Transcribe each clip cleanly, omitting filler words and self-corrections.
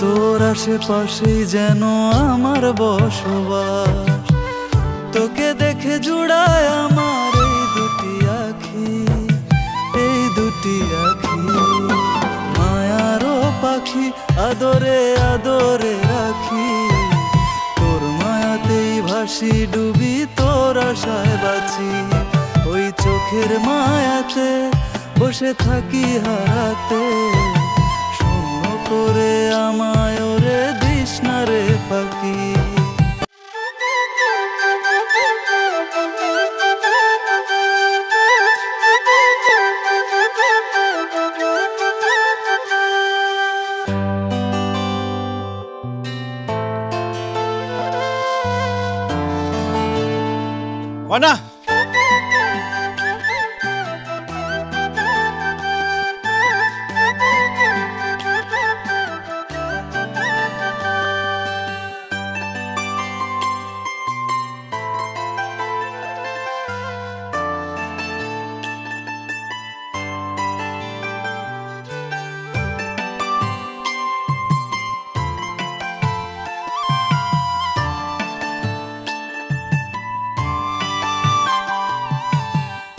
তোর আশেপাশেই যেন আমার বসবাস। তোকে দেখে জুড়ায় আমার এই দুটি আখি, এই দুটি আখি। মায়ারও পাখি আদরে আদরে রাখি, তোর মায়াতেই ভাসি ডুবি তোর আশায় বাঁচি। ওই চোখের মায়াতে বসে থাকি হারাতে, শূন্য করে আমায় ওরে দিস না রে ফাঁকি। ময়না,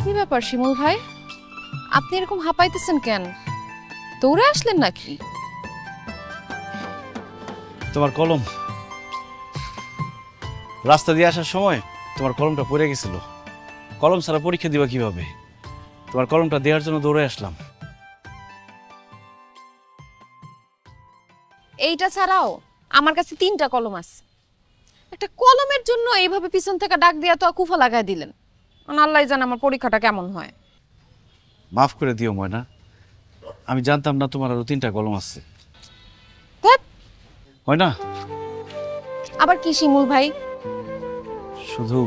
কি ব্যাপার শিমুল ভাই, আপনি এরকম হাঁপাইতেছেন কেন? দৌড়ে আসলেন নাকি? তোমার কলম রাস্তা দিয়ে আসার সময় তোমার কলমটা পড়ে গেছিল। কলম ছাড়া পরীক্ষা দিবা কিভাবে? তোমার কলমটা দেওয়ার জন্য দৌড়ে আসলাম। এইটা ছাড়াও আমার কাছে 3টা কলম আছে। একটা কলমের জন্য এইভাবে পিছন থেকে ডাক দিয়া তো কুফা লাগাই দিলেন। আল্লাহ জানে আমার পরীক্ষাটা কেমন হয়। মাফ করে দিও ময়না, আমি জানতাম না তোমার আরো 3টা কলম আছে। ধ্যাৎ, ময়না, আবার কি শিমুল ভাই? শুধু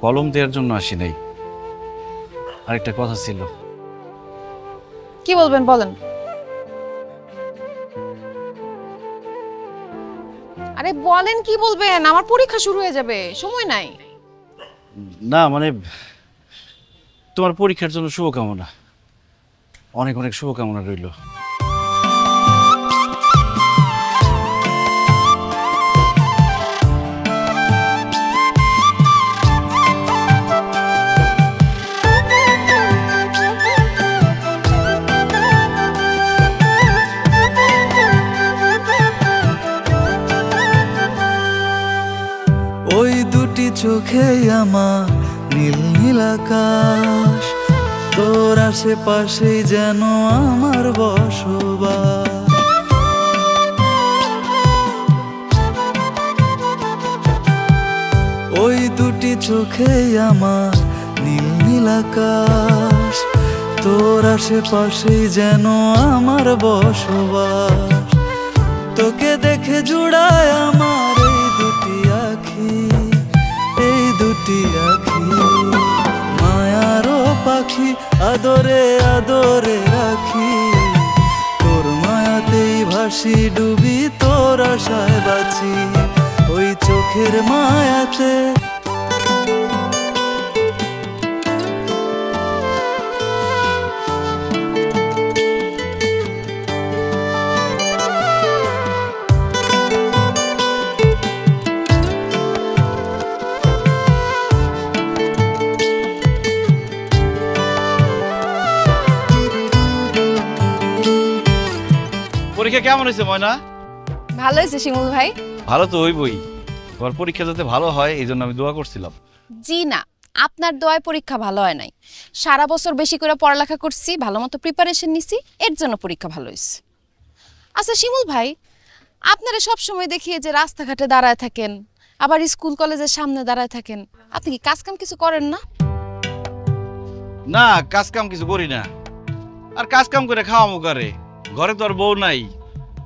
কলম দেওয়ার জন্য আসি নাই, আরেকটা কথা ছিল। কি বলবেন বলেন। আরে বলেন কি বলবেন, আমার পরীক্ষা শুরু হয়ে যাবে, সময় নাই। না মানে তোমার পরীক্ষার জন্য শুভকামনা, অনেক অনেক শুভকামনা রইল। ওই দুটি চোখেই আমার নীল নীল আকাশ, তোর আশেপাশেই যেন আমার বসবাস। ওই দুটি চোখেই আমার নীল নীল আকাশ, তোর আশেপাশেই যেন আমার বসবাস। তোকে দেখে জুড়ায় আমার এই দুটি আখি, এই দুটি আখি। মায়ারও পাখি আদরে আদরে রাখি, তোর মায়াতেই ভাসি ডুবি তোর আশায় বাঁচি। ওই চোখের মায়াতে পরীক্ষা কেমন হয়েছে ময়না? ভালো হয়েছে শিমুল ভাই। ভালো তো হইবই, তোমার পরীক্ষা যাতে ভালো হয় এই জন্য আমি দোয়া করছিলাম। জি না, আপনার দোয়ায় পরীক্ষা ভালো হয় নাই। সারা বছর বেশি করে পড়ালেখা করছি, ভালো মতো প্রিপারেশন নিছি, এর জন্য পরীক্ষা ভালো হয়েছে। আচ্ছা শিমুল ভাই, আপনারা সব সময় দেখিয়ে যে রাস্তাঘাটে দাঁড়ায় থাকেন, আবার স্কুল কলেজের সামনে দাঁড়ায় থাকেন, আপনি কি কাজ কাম কিছু করেন না? না, কাজ কাম কিছু করি না। আর কাজ কাম করে খাওয়া মুখারে, ঘরে তো আর বউ নাই,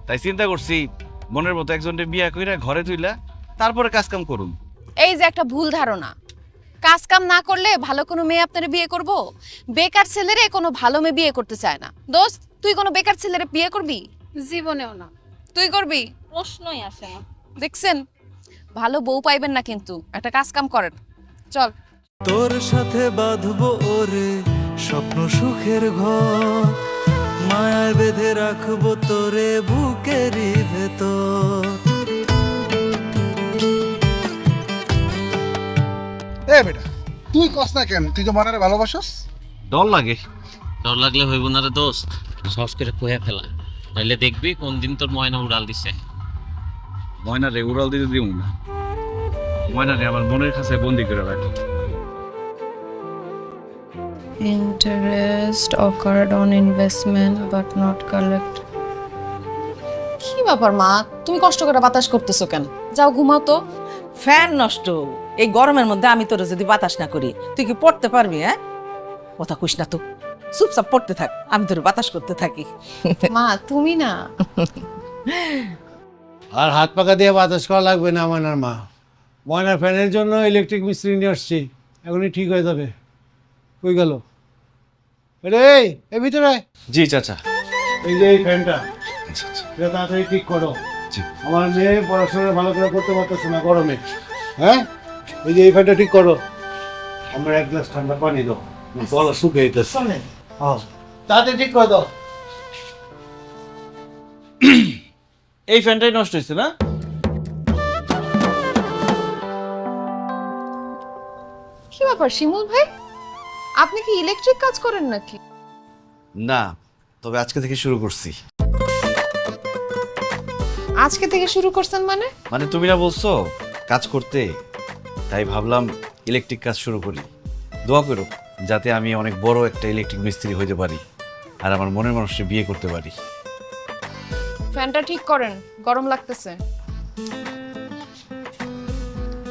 তাই চিন্তা করছি মনের মতো একজনকে বিয়া কইরা ঘরে তুইলা তারপরে কাজ কাম করুন। এই যে একটা ভুল ধারণা, কাজ কাম না করলে ভালো কোনো মেয়ে আপনারে বিয়ে করব? বেকার ছেলেরে কোনো ভালো মেয়ে বিয়ে করতে চায় না। দোস্ত, তুই কোনো বেকার ছেলেরে বিয়ে করবি? জীবনেও না, তুই করবি? প্রশ্নই আসে না। দেখছেন, ভালো বউ পাইবেন না, কিন্তু একটা কাজ কাম করেন। চল তোর সাথে বাঁধবো ওরে স্বপ্ন সুখের ঘর, মায়ায় বেঁধে রাখবো তোরে বুকেরই ভেতর। কস না কেন? তুই তো ময়নারে ভালোবাসস। ডর লাগে। ডর লাগলে হইব না রে দোস্ত, সহজ করে কয়ে ফেলা, নইলে দেখবি কোন দিন তোর ময়না উড়াল দিছে। ময়না রে উড়াল দিতে দিব না, ময়না রে আমার মনের কাছে বন্দি করে রাখি। Interest occurred on investment but not collect. কি ব্যাপার মা, তুমি কষ্ট করে বাতাস করতেছো কেন? যাও ঘুমাও তো। ফ্যান নষ্ট, এই গরমের মধ্যে আমি তোর যদি বাতাস না করি তুই কি পড়তে পারবি? হ্যাঁ, কথা কইস না তো, চুপচাপ পড়তে থাক, আমি তোর বাতাস করতে থাকি। মা তুমি না। আর হাত পাকা দিয়ে বাতাস করা লাগবে না ময়নার মা। ময়নার ফ্যানের জন্য ইলেকট্রিক মিস্ত্রি নিয়ে আসছি, এখনই ঠিক হয়ে যাবে। কই গেল রে? এই ভিতরে আয়। জি চাচা। এই যে এই ফ্যানটা, এটা তাড়াতাড়ি ঠিক করো। আমার মেয়ে পড়াশোনা ভালো করে করতে পারতেছে না গরমে। হ্যাঁ, এই যে এই ফ্যানটা ঠিক করো। আমার এক গ্লাস ঠান্ডা পানি দাও, গলা শুকিয়ে যেতেছে। হ্যাঁ, তাড়াতাড়ি ঠিক করে দাও। এই ফ্যানটাই নষ্ট হয়েছে না? কি ব্যাপার শিমুল ভাই, আপনি কি ইলেকট্রিক কাজ করেন নাকি? না, তবে আজকে থেকে শুরু করছি। আজকে থেকে শুরু করছেন মানে? মানে তুমি না বলছো কাজ করতে, তাই ভাবলাম ইলেকট্রিক কাজ শুরু করি। দোয়া করো যাতে আমি অনেক বড় একটা ইলেকট্রিক মিস্ত্রি হইতে পারি আর আমার মনের মানুষকে বিয়ে করতে পারি। ফ্যানটা ঠিক করেন, গরম লাগতেছে।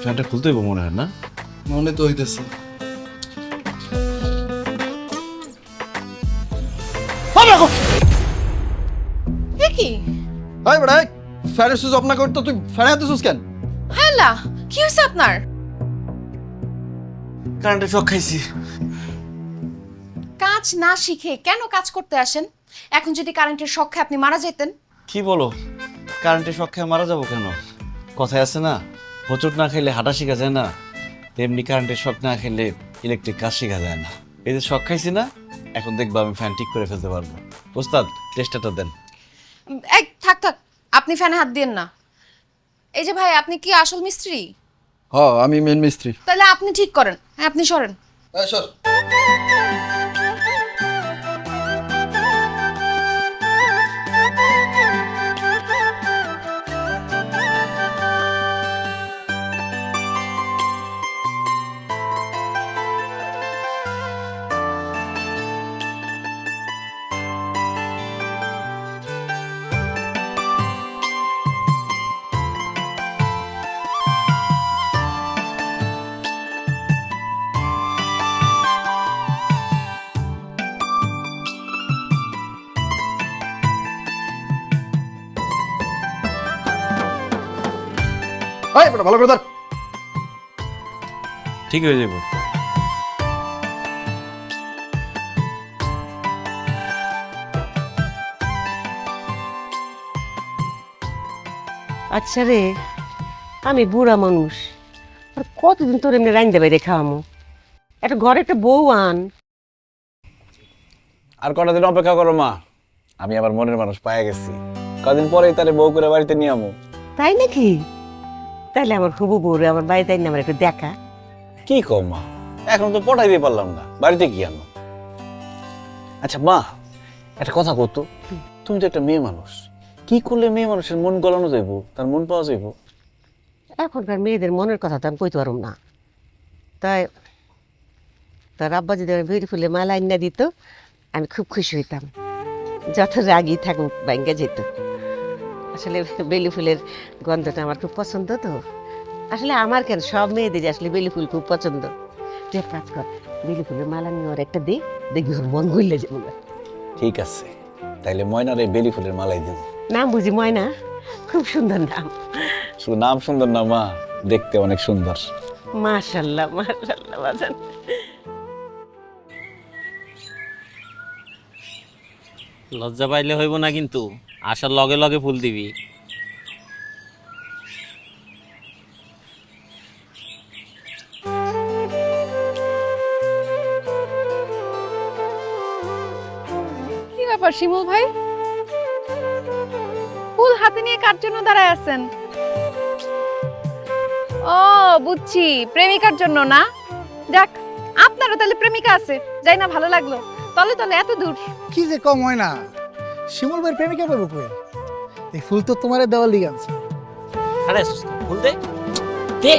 ফ্যানটা খুলতে হইব মনে হয় না? মনে তো হইতেছে। এ কি? হাই বড়াই, ফ্যানের সুইচ অফ না করতো তুই ফ্যানে হাতে সুইচ কেন? হ্যালা, কি হয়েছে আপনার? কারেন্টে শক খাইছি। কাজ না শিখে কেন কাজ করতে আসেন? এখন যদি কারেন্টের শক খেয়ে আপনি মারা যেতেন। কি বলো, কারেন্টে শক খেয়ে মারা যাবো কেন? কথায় আছে না, হোঁচট না খেলে হাঁটা শেখা যায় না, তেমনি কারেন্টের শক না খেলে ইলেকট্রিক কাজ শেখা যায় না। এই যে শক খাইছি না, এখন দেখবো আমি ফ্যান ঠিক করে ফেলতে পারবো। ওস্তাদ টেস্টারটা দেন। এই থাক থাক, আপনি ফ্যানে হাত দিয়েন না। এই যে ভাই, আপনি কি আসল মিস্ত্রি? হ্যাঁ, আমি মেন মিস্ত্রি। তাহলে আপনি ঠিক করেন। হ্যাঁ, আপনি সরেন। সর। হাই বড়, ভালো করে ধর। ঠিক হয়ে যাবো। আচ্ছা রে, আমি বুড়া মানুষ, আর কতদিন তোর এমনি রাইন্দা বাইরে খাওয়ামো? একটা ঘরে একটা বউ আন। আর কটা দিন অপেক্ষা করো মা, আমি আবার মনের মানুষ পায়ে গেছি। কদিন পরেই তারে বউ করে বাড়িতে নিয়ে আমো। তাই নাকি? তাইলে আমার হুবু বউরে আমার বাড়িতে আইন আমার একটু দেখা। কি কম মা, এখন তো পটাই দিয়ে পারলাম না, বাড়িতে কি আনো? আচ্ছা মা, একটা কথা কত, তুমি তো একটা মেয়ে মানুষ, কি করলে মেয়ে মানুষের মন গলানো যাইব, তার মন পাওয়া যাইব? এখনকার মেয়েদের মনের কথা তো আমি কইতে পারব না। তাই তার আব্বা যদি আমার বেরি ফুলে মালা আইনা দিত, আমি খুব খুশি হইতাম। যত রাগই থাকুক ব্যাঙ্গে যেত। আসলে বেলি ফুলের গন্ধটা আমার খুব পছন্দ তো। আসলে আমার কেন, সব মেয়েদের আসলে বেলি ফুল খুব পছন্দ। তুই এক কাজ কর, বেলি ফুলের মালা নিয়ে ওর একটা দে, দেখবি ওর মন গইলে যাবো। ঠিক আছে, তাইলে ময়নারে বেলি ফুলের মালাই দিব। নাম বুঝি ময়না? খুব সুন্দর নাম। শুধু নাম সুন্দর না মা, দেখতে অনেক সুন্দর। মাশাআল্লাহ মাশাআল্লাহ বাজান। লজ্জা পাইলে হইব না কিন্তু, আসার লগে লগে ফুল দিবি। কি ব্যাপার শিমুল ভাই, ফুল হাতে নিয়ে কার জন্য দাঁড়ায় আছেন? ও বুঝছি, প্রেমিকার জন্য না? যাক, আপনারও তাহলে প্রেমিকা আছে, যাই না ভালো লাগলো। তলে তলে এত দূর। কি যে কম হয় না, শিমুল ভাইয়ের প্রেমিকা পাবো কই? এই ফুল তো তোমারে দেওয়ার লিগে আনছে। আরে ফুল দে দে।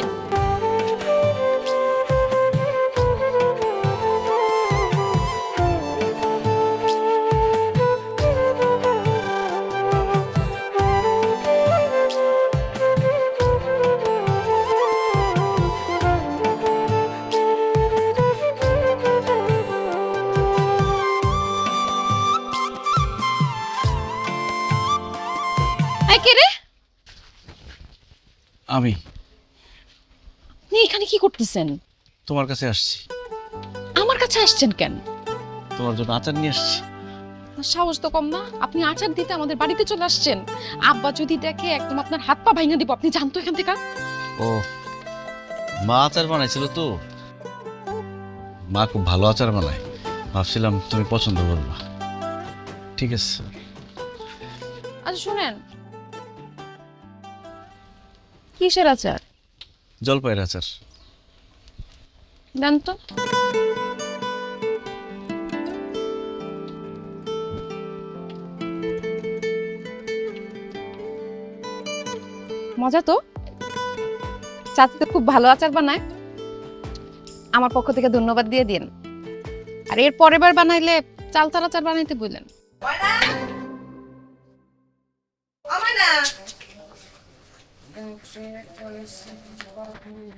এই কে রে? আমি আপনি এখানে কি করতেছেন? তোমার কাছে আসছি, আমার কাছে আসছেন কেন? তোমার জন্য আচার নিয়ে আসছি। সাহস তো কম না, আপনি আচার দিতে আমাদের বাড়িতে চলে আসছেন। আব্বা যদি দেখে একদম আপনার হাত পা ভাঙা দিব। আপনি জানতো এখান থেকে? ও, মা আচার বানাইছিল তো, মা খুব ভালো আচার বানায়, ভাবছিলাম তুমি পছন্দ করবা। ঠিক আছে। আচ্ছা শুনেন, কিসের আচার? জলপাইয়ের আচার। দেন তো। মজা তো, চাচি তো খুব ভালো আচার বানায়। আমার পক্ষ থেকে ধন্যবাদ দিয়ে দিন। আর এর পরের বার বানাইলে চালতার আচার বানাইতে বললেন।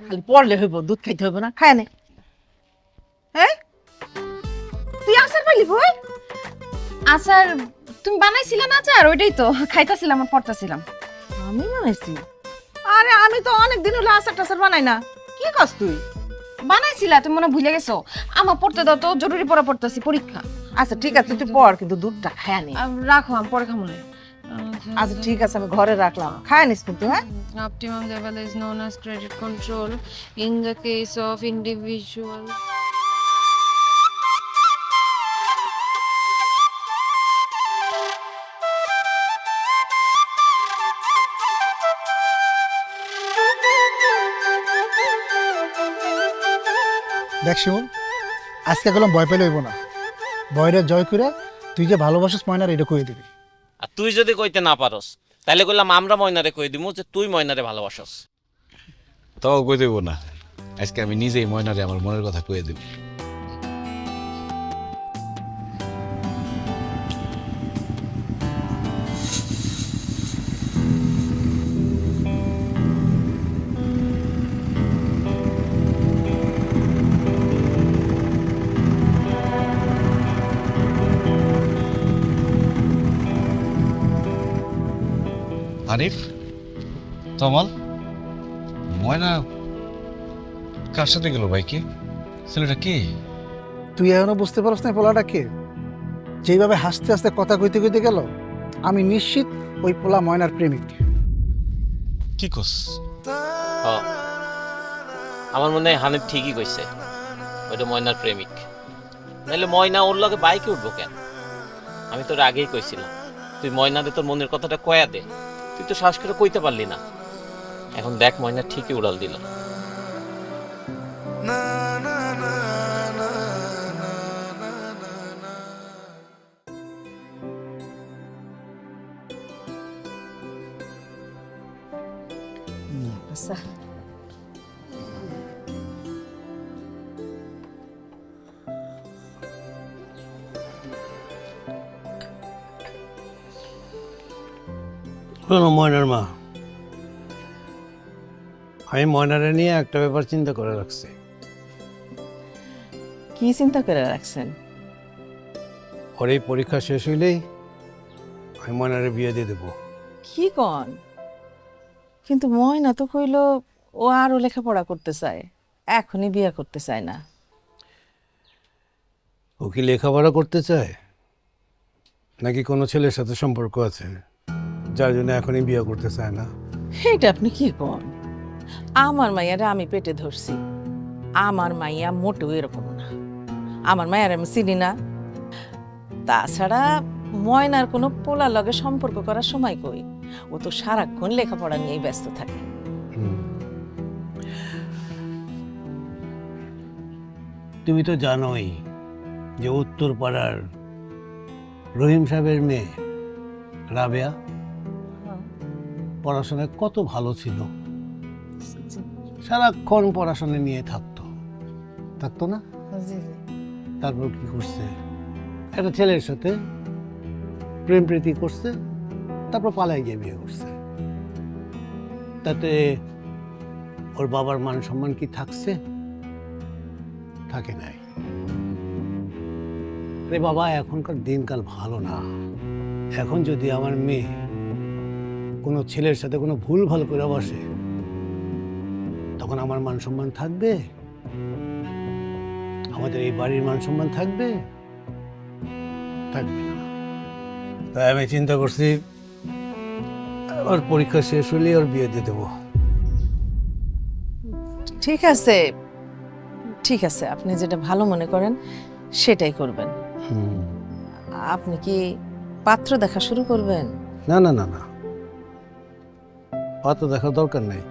খালি পড়লে হইব, দুধ খাইতে হইব না? খায় নে। হ্যাঁ, তুই আসার পাইলি বই? আচার তুমি বানাইছিলে না আচার? ওইটাই তো খাইতাছিলাম আর পড়তাছিলাম। আমি বানাইছি? আরে আমি তো অনেক দিন হলো আচার টাচার বানাই না। কি কস তুই? বানাইছিলা, তুমি মনে হয় ভুলে গেছো। আমার পড়তে দাও তো, জরুরি পড়া পড়তাছি, পরীক্ষা। আচ্ছা ঠিক আছে, তুই পড়, কিন্তু দুধটা খায় নে। রাখো, আমি পরে খামো না। আচ্ছা ঠিক আছে, আমি ঘরে রাখলাম, খায় নিস কিন্তু। হ্যাঁ, Optimum level is known as credit control in the case of individual. দেখ শিমুল, আজকে গেলাম ভয় পেলে হইব না। ভয়টা জয় করে তুই যে ভালোবাসিস ময়নার এটা কয়ে দিবি। আর তুই যদি কইতে না পারস তাহলে কইলাম আমরা ময়নারে কই দিমু যে তুই ময়নারে ভালোবাসস। তাও কই দেব না, আজকে আমি নিজেই ময়নারে আমার মনের কথা কয়ে দেব। আরিফ, তমাল, ময়না কার সাথে গেল ভাইকে? ছেলেটা কে? তুই এখনো বুঝতে পারছ না পোলাটা কে? যেইভাবে হাসতে হাসতে কথা কইতে কইতে গেল, আমি নিশ্চিত ওই পোলা ময়নার প্রেমিক। কি কস? আমার মনে হয় হানিফ ঠিকই কইছে, ওইটা ময়নার প্রেমিক। নাহলে ময়না ওর লগে বাইকে উঠবো কেন? আমি তোর আগেই কইছিলাম তুই ময়নারে তোর মনের কথাটা কয়া দে, তুই তো সাহস করে কইতে পারলি না। এখন দেখ ময়না ঠিকই উড়াল দিল। আচ্ছা শোনো ময়নার মা, আমি ময়নারে নিয়ে একটা ব্যাপার চিন্তা করে রাখছি। কি চিন্তা করে রাখছেন? ওর এই পরীক্ষা শেষ হইলেই আমি ময়নারে বিয়ে দিয়ে দেবো। কি কন? কিন্তু ময়না তো কইল ও আরো লেখাপড়া করতে চায়, এখনই বিয়ে করতে চায় না। ও কি লেখাপড়া করতে চায়, নাকি কোনো ছেলের সাথে সম্পর্ক আছে যার জন্য এখনই বিয়ে করতে চায় না? এটা আপনি কি কন? আমার মাইয়ারে আমি পেটে ধরছি, আমার মাইয়া মোটেও এরকম না। আমার মায়ের আমি চিনি না। তাছাড়া ময়নার কোনো পোলার লগে সম্পর্ক করার সময় কই, ও তো সারাক্ষণ লেখাপড়া নিয়েই ব্যস্ত থাকে। তুমি তো জানোই যে উত্তর পাড়ার রহিম সাহেবের মেয়ে রাবেয়া পড়াশোনায় কত ভালো ছিল, সারাক্ষণ পড়াশোনা নিয়ে থাকতো না? তারপর কি করছে, একটা ছেলের সাথে প্রেম প্রীতি করছে, তারপর পালাই গিয়ে বিয়ে করছে। তাতে ওর বাবার মান সম্মান কি থাকছে? থাকে নাই। আরে বাবা, এখনকার দিনকাল ভালো না। এখন যদি আমার মেয়ে কোনো ছেলের সাথে কোনো ভুল ভাল করে বসে, তখন আমার মান সম্মান থাকবে? আমাদের এই বাড়ির মান সম্মান থাকবে? থাকবে না। তাই আমি চিন্তা করছি ওর পরীক্ষা শেষ হলে ওর বিয়ে দিয়ে দেবো। ঠিক আছে, ঠিক আছে, আপনি যেটা ভালো মনে করেন সেটাই করবেন। আপনি কি পাত্র দেখা শুরু করবেন? না না না না, পাত্র দেখার দরকার নেই।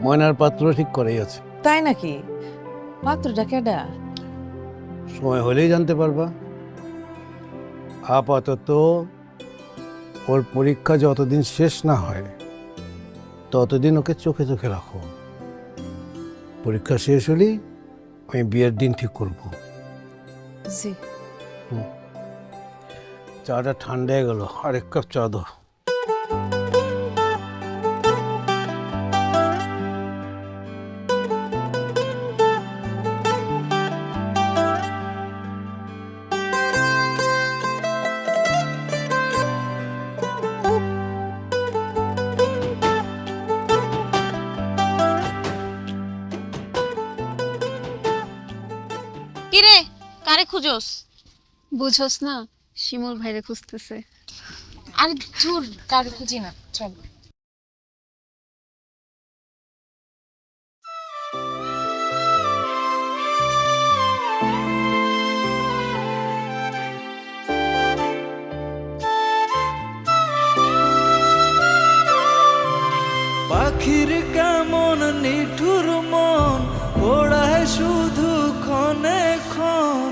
ময়নার পাত্র ঠিক করেই আছে। তাই নাকি? পাত্রটা কেডা? সময় হলেই জানতে পারবা। আপাতত ওর পরীক্ষা যতদিন শেষ না হয় ততদিন ওকে চোখে চোখে রাখো। পরীক্ষা শেষ হলেই আমি বিয়ের দিন ঠিক করব। জি। চাটা ঠান্ডা হয়ে গেল, আর এক কাপ চা দাও। কিরে, কারে খুঁজোস? বুঝোস না, শিমুল ভাইরে খুঁজতেছে। আর দূর, কারো খুঁজি না, চল। পাখির কেমন নিঠুর মন, ওড়ায় শুধু ক্ষণে ক্ষণ,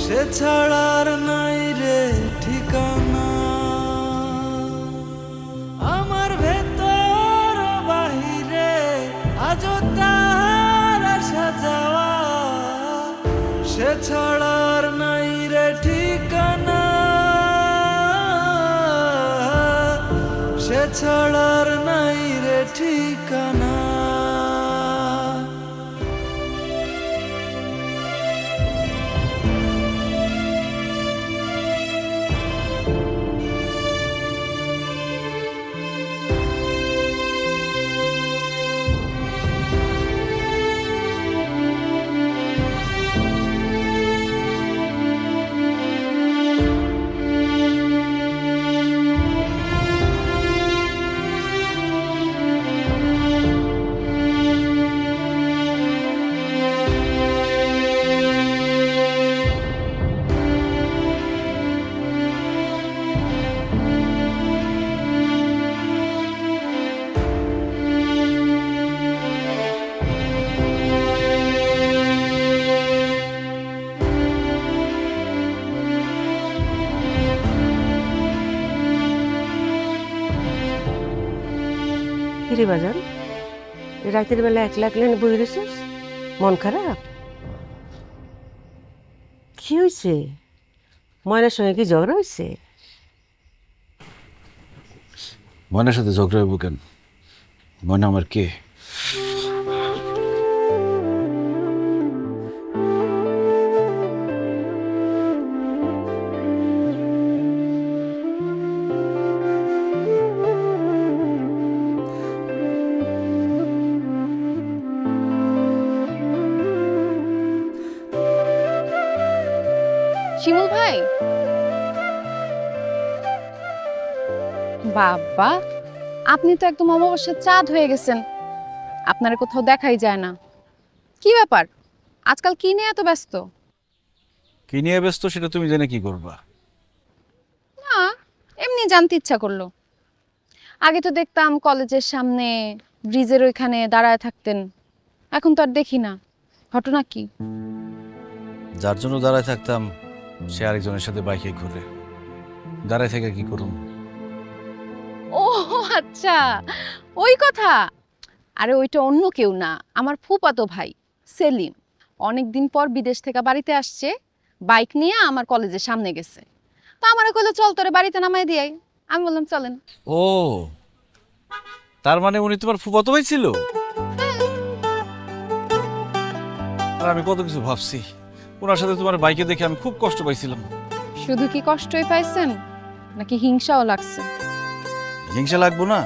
সে ছাড়ার নাই রে ঠিকানা। আমার ভেতর বাহিরে আজও তার আসা যাওয়া, সে ছাড়ার নাই রে ঠিকানা, সে ছাড়ার নাই রে ঠিকানা। কিরে বাজান, রাতের বেলা একলা একলা বই রেছিস? মন খারাপ? কি হয়েছে? ময়নার সঙ্গে কি ঝগড়া হয়েছে? ময়নার সাথে ঝগড়া হইব কেন? ময়না আমার কে? শিমুল ভাই, বাবা আপনি তো একদম অমাবস্যার চাঁদ হয়ে গেছেন। আপনার কোথাও দেখাই যায় না। কি ব্যাপার, আজকাল কি নিয়ে এত ব্যস্ত? কি নিয়ে ব্যস্ত সেটা তুমি জেনে কি করবা? না, এমনি জানতে ইচ্ছা করলো। আগে তো দেখতাম কলেজের সামনে ব্রিজের ওইখানে দাঁড়ায় থাকতেন, এখন তো আর দেখি না। ঘটনা কি? যার জন্য দাঁড়ায় থাকতাম সে আরেকজনের সাথে বাইকে ঘুরে, দাঁড়ায় থেকে কি করুম? ও আচ্ছা, ওই কথা। আরে ওইটা অন্য কেউ না, আমার ফুফাতো ভাই সেলিম। অনেক দিন পর বিদেশ থেকে বাড়িতে আসছে, বাইক নিয়ে আমার কলেজের সামনে গেছে। তো আমারে কইলো চল তোরে বাড়িতে নামাই দিয়াই। আমি বললাম চলেন। ও, তার মানে উনি তোমার ফুফাতো ভাই ছিল? আর আমি কত কিছু ভাবছি, ওনার সাথে তোমার বাইকে দেখে আমি খুব কষ্ট পাইছিলাম। শুধু কি কষ্টই পাইছেন নাকি হিংসাও লাগছে? হিংসা লাগবো না?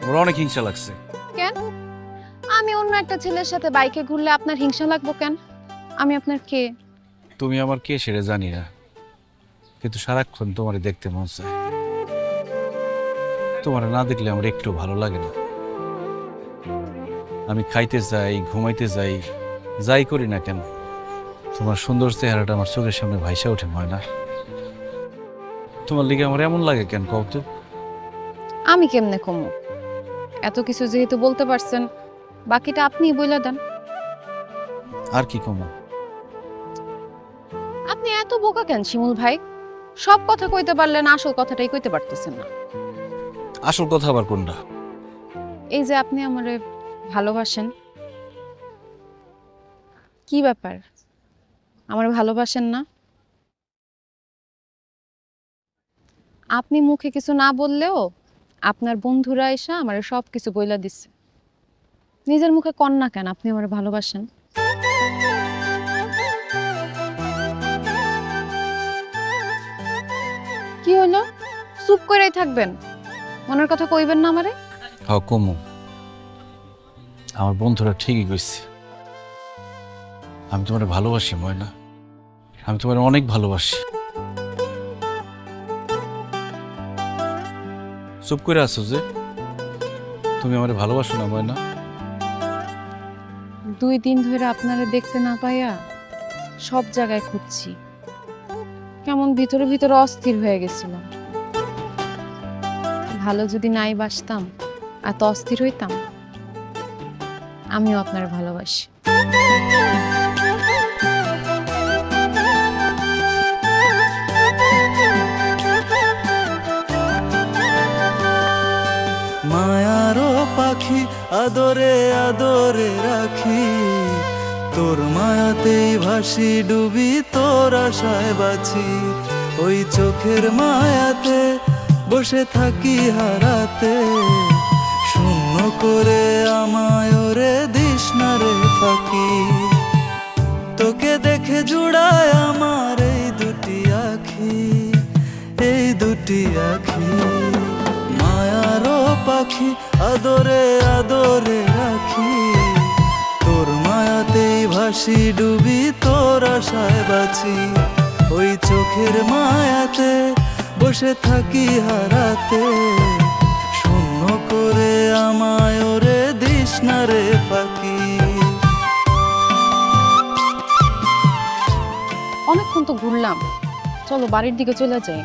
ওর অনেক হিংসা লাগছে। কেন? আমি অন্য একটা ছেলের সাথে বাইকে ঘুরলে আপনার হিংসা লাগবো কেন? আমি আপনার কে? তুমি আমার কে সেটা জানি না, কিন্তু সারাক্ষণ তোমার দেখতে মন চায়। তোমার না দেখলে আমার একটু ভালো লাগে না। আমি খাইতে যাই, ঘুমাইতে যাই, যাই করি না কেন, তোমার সুন্দর চেহারাটা আমার চোখের সামনে ভাইসা ওঠে ময়না। তোমার লিগে আমার এমন লাগে কেন কও তো? আমি কেমনে কমু? এত কিছু যেহেতু বলতে পারছেন, বাকিটা আপনিই বইলা দেন। আর কি কমো? আপনি এত বোকা কেন শিমুল ভাই? সব কথা কইতে পারলেন, আসল কথাটাই কইতে পারতেছেন না। আসল কথা আবার কোনটা? এই যে আপনি আমারে ভালোবাসেন। কি ব্যাপার, আমার ভালোবাসেন না? আপনি মুখে কিছু না বললেও আপনার বন্ধুরা এসে আমারে সব কিছু বইলা দিচ্ছে। নিজের মুখে কন না কেন আপনি আমারে ভালোবাসেন? কি হলো, চুপ করেই থাকবেন? মনের কথা কইবেন না আমারে? হ্যাঁ কমু, আমার বন্ধুরা ঠিকই কইছে। আমি তোমার ভালোবাসি ময়না, আমি তোমার অনেক ভালোবাসি। চুপ করে আছো যে? তুমি আমার ভালোবাসো না ময়না? 2 দিন ধরে আপনারে দেখতে না পাইয়া সব জায়গায় খুঁজছি, কেমন ভিতরে ভিতরে অস্থির হয়ে গেছিল। ভালো যদি নাই বাসতাম, এত অস্থির হইতাম? আমিও আপনার ভালোবাসি। মায়ারও পাখি আদরে আদরে রাখি, তোর মায়াতেই ভাসি ডুবি, তোর আশায় বাঁচি। ওই চোখের মায়াতে বসে থাকি হারাতে, শূন্য করে আমায় ওরে দিস না রে ফাঁকি। তোকে দেখে জুড়ায় আমার এই দুটি আখি, এই দুটি আখি। মায়ারও পাখি আদরে আদরে রাখি, তোর মায়াতেই ভাসি ডুবি, তোর আশায় বাঁচি। ওই চোখের মায়াতে বসে থাকি হারাতে, শূন্য করে আমায় ওরে দিস না রে ফাঁকি। অনেকক্ষণ তো ঘুরলাম, চলো বাড়ির দিকে চলে যাই।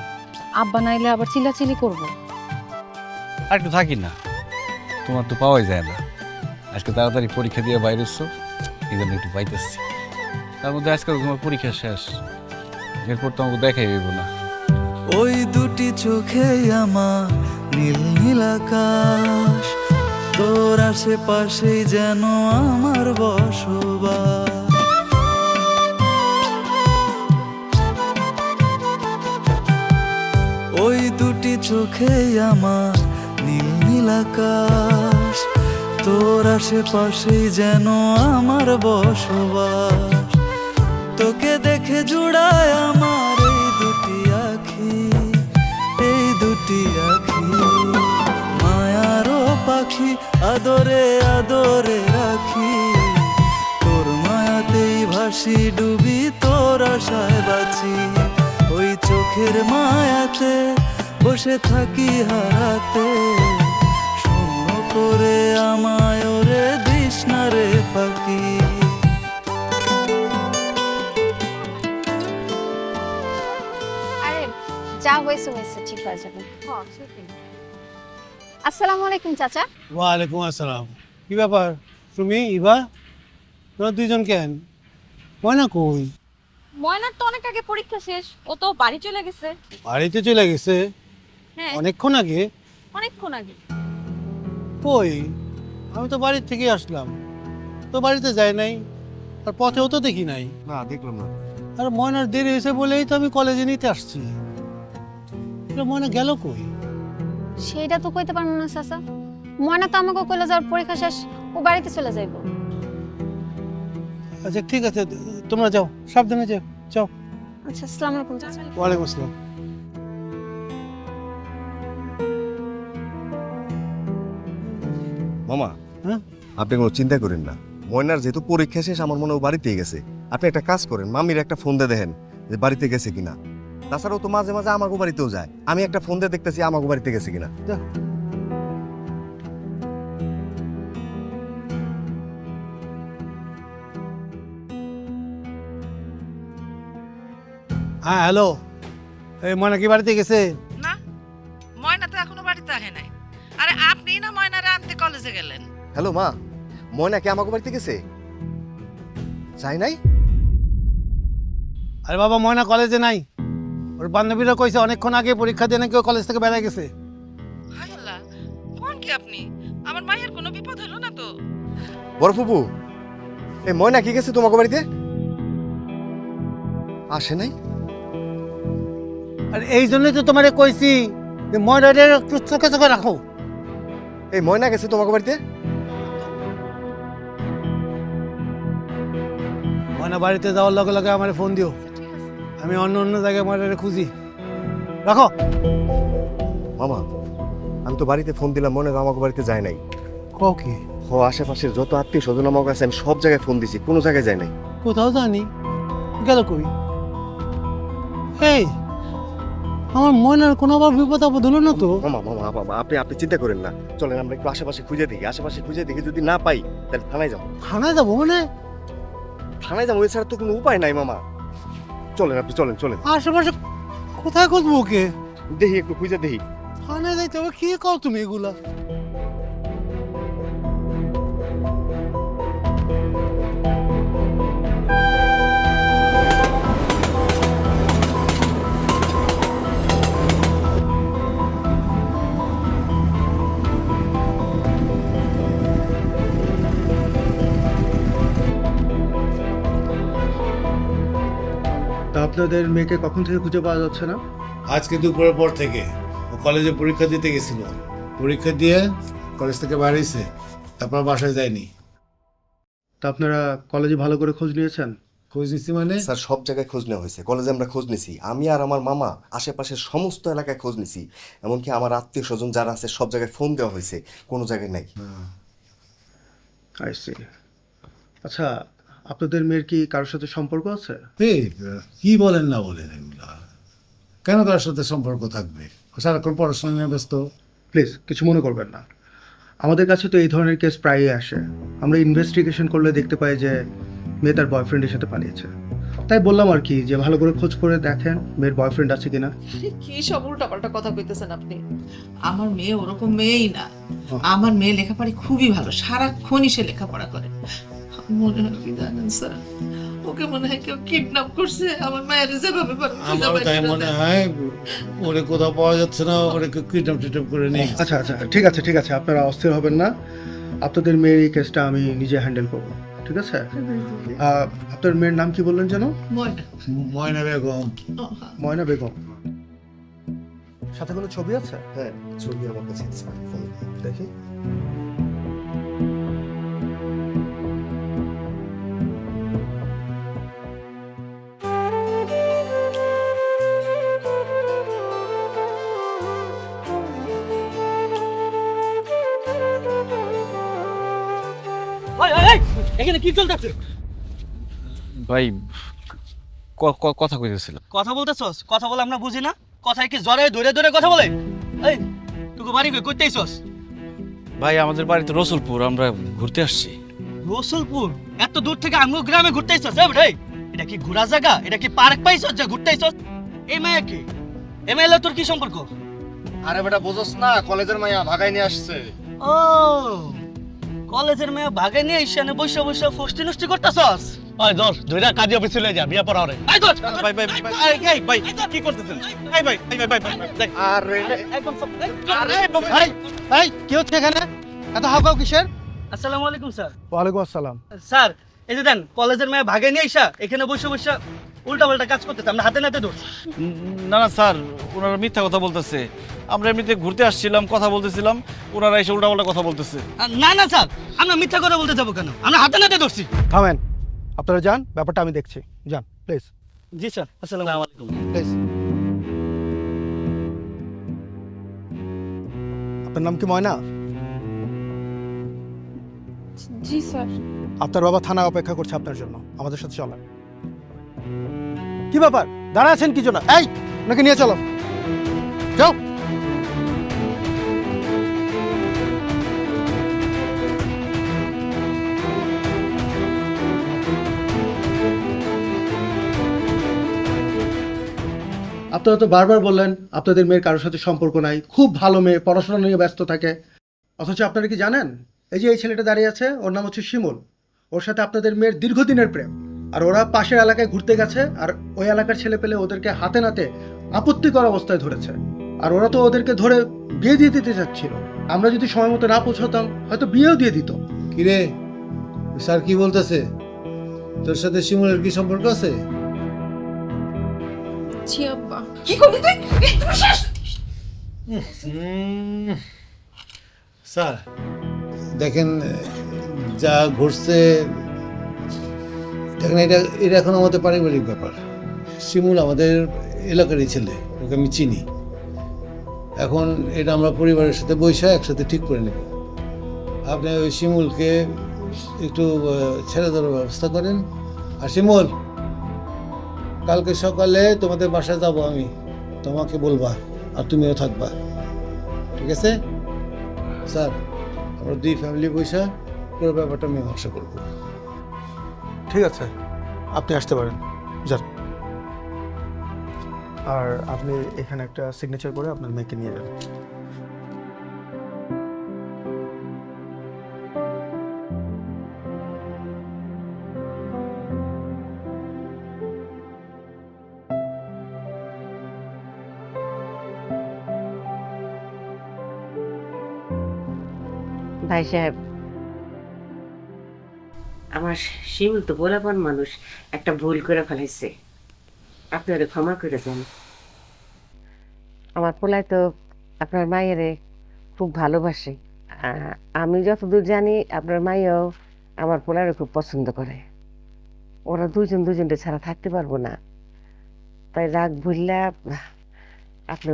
আব্বা নাইলে আবার চিল্লাচিল্লি করবো। আর একটু থাকি না, তোমার তো পাওয়াই যায় না। আজকে তাড়াতাড়ি পরীক্ষা দিয়ে বাইরে এসছো, এই জন্য একটু পাইতেছি। তার মধ্যে আজকে তোমার পরীক্ষা শেষ, এরপর তো আমাকে দেখাই হইব না। ওই দুটি চোখে আমার নীল নীল আকাশ, তোর আশেপাশেই যেন আমার বসবাস। ওই দুটি চোখে আমার নীল নীল আকাশ, তোর আশেপাশেই যেন আমার বসবাস। তোকে দেখে জুড়ায় আমার এই দুটি আখি, এই দুটি আখি। মায়ারও পাখি আদরে আদরে রাখি, তোর মায়াতেই ভাসি ডুবি, তোর আশায় বাঁচি। ওই চোখের মায়াতে বসে থাকি হারাতে, শূন্য করে আমায় ওরে দিস না রে ফাঁকি। আরে যা হয়েছে হয়েছে, ঠিক হয়ে যাবে। আসসালামু আলাইকুম চাচা। ওয়ালাইকুম আসসালাম। কি ব্যাপার তুমি ইভা? তোরা দুইজন কেন? ময়না কই? ময়নার তো অনেক আগে পরীক্ষা শেষ, ও তো বাড়ি চলে গেছে। বাড়িতে চলে গেছে? হ্যাঁ, অনেকক্ষণ আগে? অনেকক্ষণ আগে। কই, আমি তো বাড়ির থেকে আসলাম, তো বাড়িতে যাই নাই, আর পথেও তো দেখি নাই। না, দেখলাম না। আর ময়নার দেরি হয়েছে বলেই তো আমি কলেজে নিতে আসছি। ময়না গেল কই? সেইটা তো কইতে পারবো না চাচা। ময়না তো আমাকে কইলে যাওয়ার পরীক্ষা শেষ, ও বাড়িতে চলে যাইবো। আচ্ছা ঠিক আছে, তোমরা যাও, সাবধানে যাও। যাও। আচ্ছা, আসসালামু আলাইকুম চাচা। ওয়ালাইকুম আসসালাম। মামা, হ্যাঁ? আপনি কোনো চিন্তা করেন না। ময়নার যেহেতু পরীক্ষা শেষ, আমার মনে হয় ও বাড়িতেই গেছে। আপনি একটা কাজ করেন, মামির একটা ফোন দিয়ে দেখেন যে বাড়িতে গেছে কিনা। তাছাড়াও তো মাঝে মাঝে আমাকে বাড়িতেও যায়, আমি একটা ফোন দিয়ে দেখতেছি আমাকে বাড়িতে গেছে কিনা। হ্যাঁ হ্যালো, এই ময়না কি বাড়িতে গেছে? না, ময়না তো এখনো বাড়িতে আসে নাই। আরে আপনি না ময়নারে আনতে কলেজে গেলেন? হ্যালো মা, ময়না কি আমাকে বাড়িতে গেছে? যাই নাই? আরে বাবা, ময়না কলেজে নাই। ওর বান্ধবীরা কইছে অনেকক্ষণ আগে পরীক্ষা দিয়ে নাকি ও কলেজ থেকে বেড়ে গেছে। হায় আল্লাহ, কোন কি আপনি? আমার মায়ের কোনো বিপদ হলো না তো? বড় ফুপু, এই ময়না কি গেছে তোমাকে বাড়িতে? আসে নাই? আর এই জন্যই তো তোমারে কইছি যে ময়নারে একটু চোখে চোখে রাখো। এই ময়না গেছে তোমাকে বাড়িতে? ময়না বাড়িতে যাওয়ার লগে লগে আমার ফোন দিও, আমি অন্য অন্য জায়গায় ময়নারে খুঁজি। রাখো। মামা, আমি তো বাড়িতে ফোন দিলাম, মনে হয় আমাকে বাড়িতে যায় নাই। কি? আশেপাশের যত আত্মীয় স্বজন আমার কাছে, আমি সব জায়গায় ফোন দিছি, কোনো জায়গায় যায় নাই। কোথাও জানি গেল কই? এই আমার ময়নার কোনো আবার বিপদ আপদ হলো না তো? মামা মামা বাবা, আপনি চিন্তা করেন না, চলেন আমরা একটু আশেপাশে খুঁজে দেখি। আশেপাশে খুঁজে দেখি, যদি না পাই তাহলে থানায় যাবো। থানায় যাবো মানে? থানায় যাবো, এছাড়া তো কোনো উপায় নাই মামা। চলেন আপনি, চলেন চলেন। আশেপাশে কোথায় খুঁজবো ওকে? দেখি, একটু খুঁজে দেখি। থানায় যাইতে হবে? কি কও তুমি এগুলা? তা আপনাদের মেয়েকে কখন থেকে খুঁজে পাওয়া যাচ্ছে না? আজকে দুপুরের পর থেকে। ও কলেজে পরীক্ষা দিতে গেছিল, পরীক্ষা দিয়ে কলেজ থেকে বাড়িয়েছে, তারপর বাসায় যায়নি। তা আপনারা কলেজে ভালো করে খোঁজ নিয়েছেন? খোঁজ নিচ্ছি মানে? স্যার, সব জায়গায় খোঁজ নেওয়া হয়েছে, কলেজে আমরা খোঁজ নিছি, আমি আর আমার মামা আশেপাশের সমস্ত এলাকায় খোঁজ নিছি, এমনকি আমার আত্মীয় স্বজন যারা আছে সব জায়গায় ফোন দেওয়া হয়েছে, কোনো জায়গায় নাই। আচ্ছা, আপনাদের মেয়ের কি কারোর সাথে সম্পর্ক আছে? এই কি বলেন না বলেন এগুলা? কেন তার সাথে সম্পর্ক থাকবে? ও সারাক্ষণ পড়াশোনা নিয়ে ব্যস্ত। প্লিজ কিছু মনে করবেন না, আমাদের কাছে তো এই ধরনের কেস প্রায়ই আসে। আমরা ইনভেস্টিগেশন করলে দেখতে পাই যে মেয়ে তার বয়ফ্রেন্ডের সাথে পালিয়েছে। তাই বললাম আর কি, যে ভালো করে খোঁজ করে দেখেন মেয়ের বয়ফ্রেন্ড আছে কিনা। কি সব উল্টাপাল্টা কথা কইতেছেন আপনি? আমার মেয়ে ওরকম মেয়েই না। আমার মেয়ে লেখাপড়া খুবই ভালো, সারাক্ষণই সে লেখাপড়া করে। মনে হয় কি জানেন স্যার, ওকে মনে হয় কেউ কিডন্যাপ করছে। আমার মায়ের যেভাবে আমারও তাই মনে হয়, ওরে কোথাও পাওয়া যাচ্ছে না, ওরে কিডন্যাপ টিডন্যাপ করে নিয়ে গেছে। আচ্ছা আচ্ছা, ঠিক আছে ঠিক আছে, আপনারা অস্থির হবেন না, আপনাদের মেয়ের এই কেসটা আমি নিজে হ্যান্ডেল করবো, ঠিক আছে? আপনার মেয়ের নাম কি বললেন যেন? ময়না বেগম। ময়না বেগম। সাথে কোনো ছবি আছে? হ্যাঁ, ছবি আমার কাছে আছে, দেখি। এখানে কি চলতেছে? ভাই, কথা কইতেছিল। কথা বলতেছস? কথা বলে আমরা বুঝি না? কথায় কি জ্বরে ধরে ধরে কথা বলে? এই তুই বাড়ি কই করতেইছস? ভাই, আমাদের বাড়িতে রসুলপুর, আমরা ঘুরতে আসছি। রসুলপুর? এত দূর থেকে আমগো গ্রামে ঘুরতেইছস? এই ভাই, এটা কি ঘোরা জায়গা? এটা কি পার্ক পাইছস যে ঘুরতেইছস? এই মায়া কি? এই মাইলা তোর কি সম্পর্ক? আরে বেটা, বুঝছ না, কলেজের মাইয়া ভাগাই নিয়ে আসছে। ও কলেজের মেয়ে ভাগে নিয়ে এসে বসে বসে ফষ্টি নষ্টি করতেছস? ওই ধর ধইরা কাজী অফিসে লয়ে যা বিয়া পড়া রে। আই ধর ভাই ভাই ভাই এই ভাই কি করতেছেন এই ভাই ভাই ভাই ভাই আরে একদম আরে ভাই ভাই কি হচ্ছে এখানে এত হাওকাও কিসের? আসসালামু আলাইকুম স্যার। ওয়ালাইকুম আসসালাম। স্যার এই যে দেন কলেজের মেয়ে ভাগে নিয়ে এসে এখানে বসে বসে উল্টা পাল্টা কাজ করতেছে, আমরা হাতে নাতে ধরছি। না না স্যার, ওনারা মিথ্যা কথা বলতেছে। আমরা এমনিতে ঘুরতে আসছিলাম, কথা বলতেছিলাম, ওনারা এসে উল্টাপাল্টা কথা বলতেছে। না না স্যার, আমরা মিথ্যা কথা বলতে যাবো কেন? আমরা হাতে নাতে ধরছি। থামেন, আপনারা যান, ব্যাপারটা আমি দেখছি। যান প্লিজ জি স্যার, আসসালামু আলাইকুম। প্লিজ। আপনার নাম কি ময়না? জি স্যার। আপনার বাবা থানায় অপেক্ষা করছে আপনার জন্য, আমাদের সাথে চলেন। কি ব্যাপার, দাঁড়া আছেন কি জন্য? এই ওনাকে নিয়ে চলো, যাও। আপনারা তো বারবার বললেন আপনাদের মেয়ের কারোর সাথে সম্পর্ক নাই, খুব ভালো মেয়ে, পড়াশোনা নিয়ে ব্যস্ত থাকে। অথচ আপনারা কি জানেন, এই যে এই ছেলেটা দাঁড়িয়ে আছে, ওর নাম হচ্ছে শিমুল। ওর সাথে আপনাদের মেয়ের দীর্ঘদিনের প্রেম। আর ওরা পাশের এলাকায় ঘুরতে গেছে, আর ওই এলাকার ছেলে পেলে ওদেরকে হাতে নাতে আপত্তিকর অবস্থায় ধরেছে। আর ওরা তো ওদেরকে ধরে বিয়ে দিয়ে দিতে চাচ্ছিল। আমরা যদি সময় মতো না পৌঁছাতাম, হয়তো বিয়েও দিয়ে দিত। কিরে স্যার কি বলতেছে? তোর সাথে শিমুলের কি সম্পর্ক আছে? জি আব্বা। কি করলি তুই? স্যার দেখেন যা ঘটছে, দেখেন এটা এটা এখন আমাদের পারিবারিক ব্যাপার। শিমুল আমাদের এলাকারই ছেলে, ওকে আমি চিনি। এখন এটা আমরা পরিবারের সাথে বৈশা একসাথে ঠিক করে নেব। আপনি ওই শিমুলকে একটু ছেড়ে দেওয়ার ব্যবস্থা করেন। আর শিমুল, কালকে সকালে তোমাদের বাসায় যাব আমি, তোমাকে বলবা আর তুমিও থাকবা, ঠিক আছে? স্যার আমরা দুই ফ্যামিলি বৈশা পুরো ব্যাপারটা মীমাংসা করবো। ঠিক আছে, আপনি আসতে পারেন, যান। আর আপনি এখানে একটা সিগনেচার করে আপনার মেয়েকে নিয়ে যান। ভাই সাহেব, আমার শিমুল তো বলাপন মানুষ, একটা ভুল করে ফেলাইছে, আপনারা ক্ষমা করে দেন। আমার পোলায় তো আপনার মায়েরে খুব ভালোবাসে। আমি যতদূর জানি আপনার মাইয়াও আমার পোলারে খুব পছন্দ করে। ওরা দুজন দুজনকে ছাড়া থাকতে পারবো না। তাই রাগ ভুললা আপনি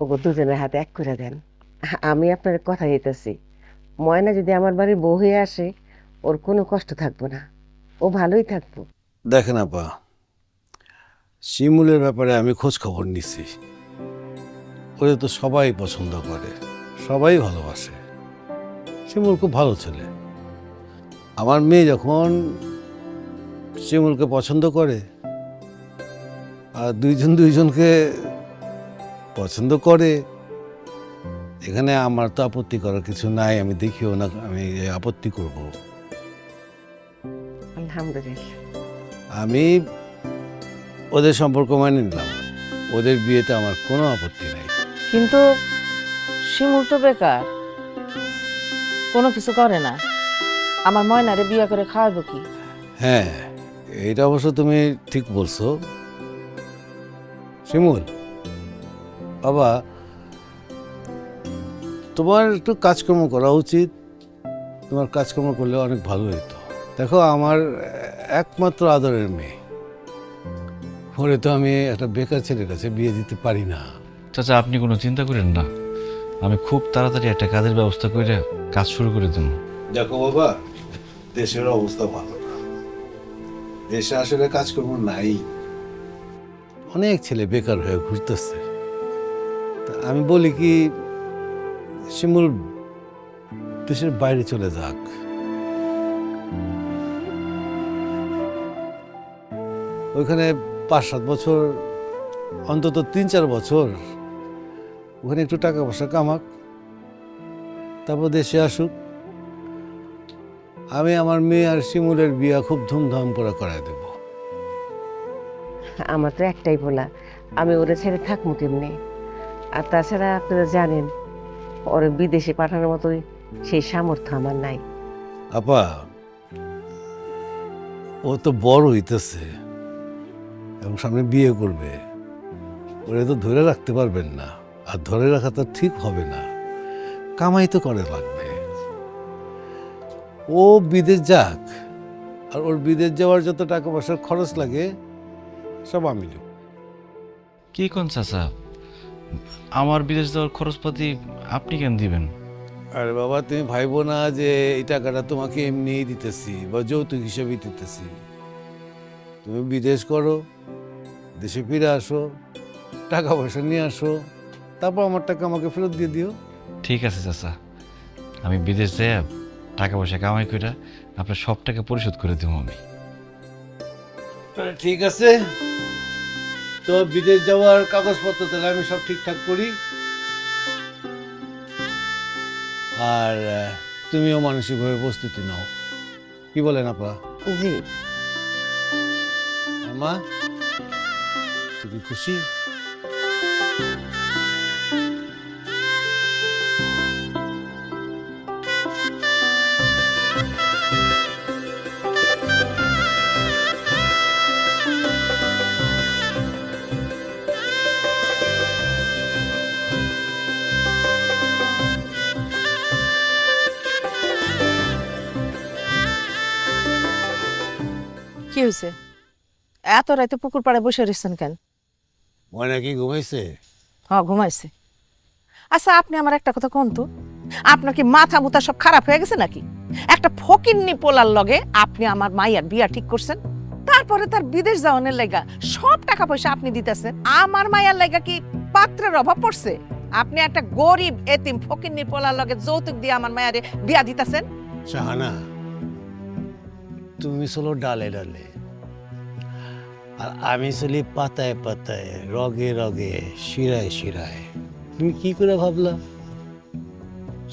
ওকে দুজনের হাতে এক করে দেন। আমি আপনার কথা দিতেছি, ময়না যদি আমার বাড়ির বউ হয়ে আসে, ওর কোনো কষ্ট থাকবো না, ও ভালোই থাকবো। দেখেন আপা, শিমুলের ব্যাপারে আমি খোঁজ খবর নিছি। ওদের তো সবাই পছন্দ করে, সবাই ভালোবাসে। শিমুল খুব ভালো ছেলে। আমার মেয়ে যখন শিমুলকে পছন্দ করে আর দুইজন দুইজনকে পছন্দ করে, এখানে আমার তো আপত্তি করার কিছু নাই। আমি দেখিও না আমি আপত্তি করব। আলহামদুলিল্লাহ। আমি ওদের সম্পর্ক মানে নিলাম, ওদের বিয়েতে আমার কোনো আপত্তি নাই। কিন্তু শিমুল তো বেকার, কোনো কিছু করে না। আমার ময়নারে বিয়ে করে খাওয়াবো কি? হ্যাঁ, এটা অবশ্য তুমি ঠিক বলছো। শিমুল বাবা, তোমার একটু কাজকর্ম করা উচিত। তোমার কাজকর্ম করলে অনেক ভালো হতো। দেখো, আমার একমাত্র আদরের মেয়ে, পরে তো আমি একটা বেকার ছেলের কাছে বিয়ে দিতে পারি না। চাচা আপনি কোনো চিন্তা করেন না, আমি খুব তাড়াতাড়ি একটা কাজের ব্যবস্থা করে কাজ শুরু করে দেব। দেখো বাবা, দেশের অবস্থা ভালো না, দেশে আসলে কাজকর্ম নাই, অনেক ছেলে বেকার হয়ে ঘুরতেছে। তা আমি বলি কি, শিমুল দেশের বাইরে চলে যাক। ওইখানে 5-7 বছর, অন্তত 3-4 বছর ওখানে একটু টাকা পয়সা কামাক, তারপর দেশে আসুক। আমি আমার মেয়ে আর শিমুলের বিয়া খুব ধুমধাম করে করায় দেব। আমার তো একটাই বলা, আমি ওরে ছেড়ে থাকবো কেমনি? আর তাছাড়া আপনারা জানেন ওরে বিদেশে পাঠানোর মতোই সেই সামর্থ্য আমার নাই। আপা, ও তো বড় হইতেছে এবং সামনে বিয়ে করবে, ওরে তো ধরে রাখতে পারবেন না, আর ধরে রাখা তো ঠিক হবে না, কামাই তো করে লাগবে। ও বিদেশ যাক, আর ওর বিদেশ যাওয়ার যত টাকা পয়সার খরচ লাগে সব আমি দেব। কি কোন চাচা, আমার বিদেশ যাওয়ার খরচপাতি আপনি কেন দিবেন? আরে বাবা, তুমি ভাইবো না যে এই টাকাটা তোমাকে এমনিই দিতেছি বা যৌতুক হিসেবে দিতেছি। তুমি বিদেশ করো, দেশে ফিরে আসো, টাকা পয়সা নিয়ে আসো, তারপর আমার টাকা আমাকে ফেরত দিয়ে দিও। ঠিক আছে চাচা, আমি বিদেশ যাই টাকা পয়সা কামাই করে আপনার সব টাকা পরিশোধ করে দেবো আমি। ঠিক আছে, তো বিদেশ যাওয়ার কাগজপত্র তাহলে আমি সব ঠিকঠাক করি। আর তুমিও মানসিকভাবে প্রস্তুতি নাও, কি বলেন আপা? জি। মা, তুই কি খুশি? কি হয়েছে? এত রাতে পুকুর পাড়ে বসে রয়েছেন কেন? ময়না কি ঘুমাইছে? হ্যাঁ, ঘুমাইছে। আচ্ছা, আপনি আমার একটা কথা কোন তো, আপনার কি মাথা মুথা সব খারাপ হয়ে গেছে নাকি? একটা ফকিন্নি পোলার লগে আপনি আমার মাইয়ার বিয়া ঠিক করছেন, তারপরে তার বিদেশ যাওয়ানোর লাগা সব টাকা পয়সা আপনি দিতেছেন। আমার মাইয়ার লাগা কি পাত্রের অভাব পড়ছে? আপনি একটা গরিব এতিম ফকিন্নি পোলার লগে যৌতুক দিয়ে আমার মায়ারে বিয়া দিতেছেন। শাহানা, তুমি চলো ডালে ডালে, আর আমি চলি পাতায় পাতায়, রগে রগে, শিরায় শিরায়। তুমি কি করে ভাবলা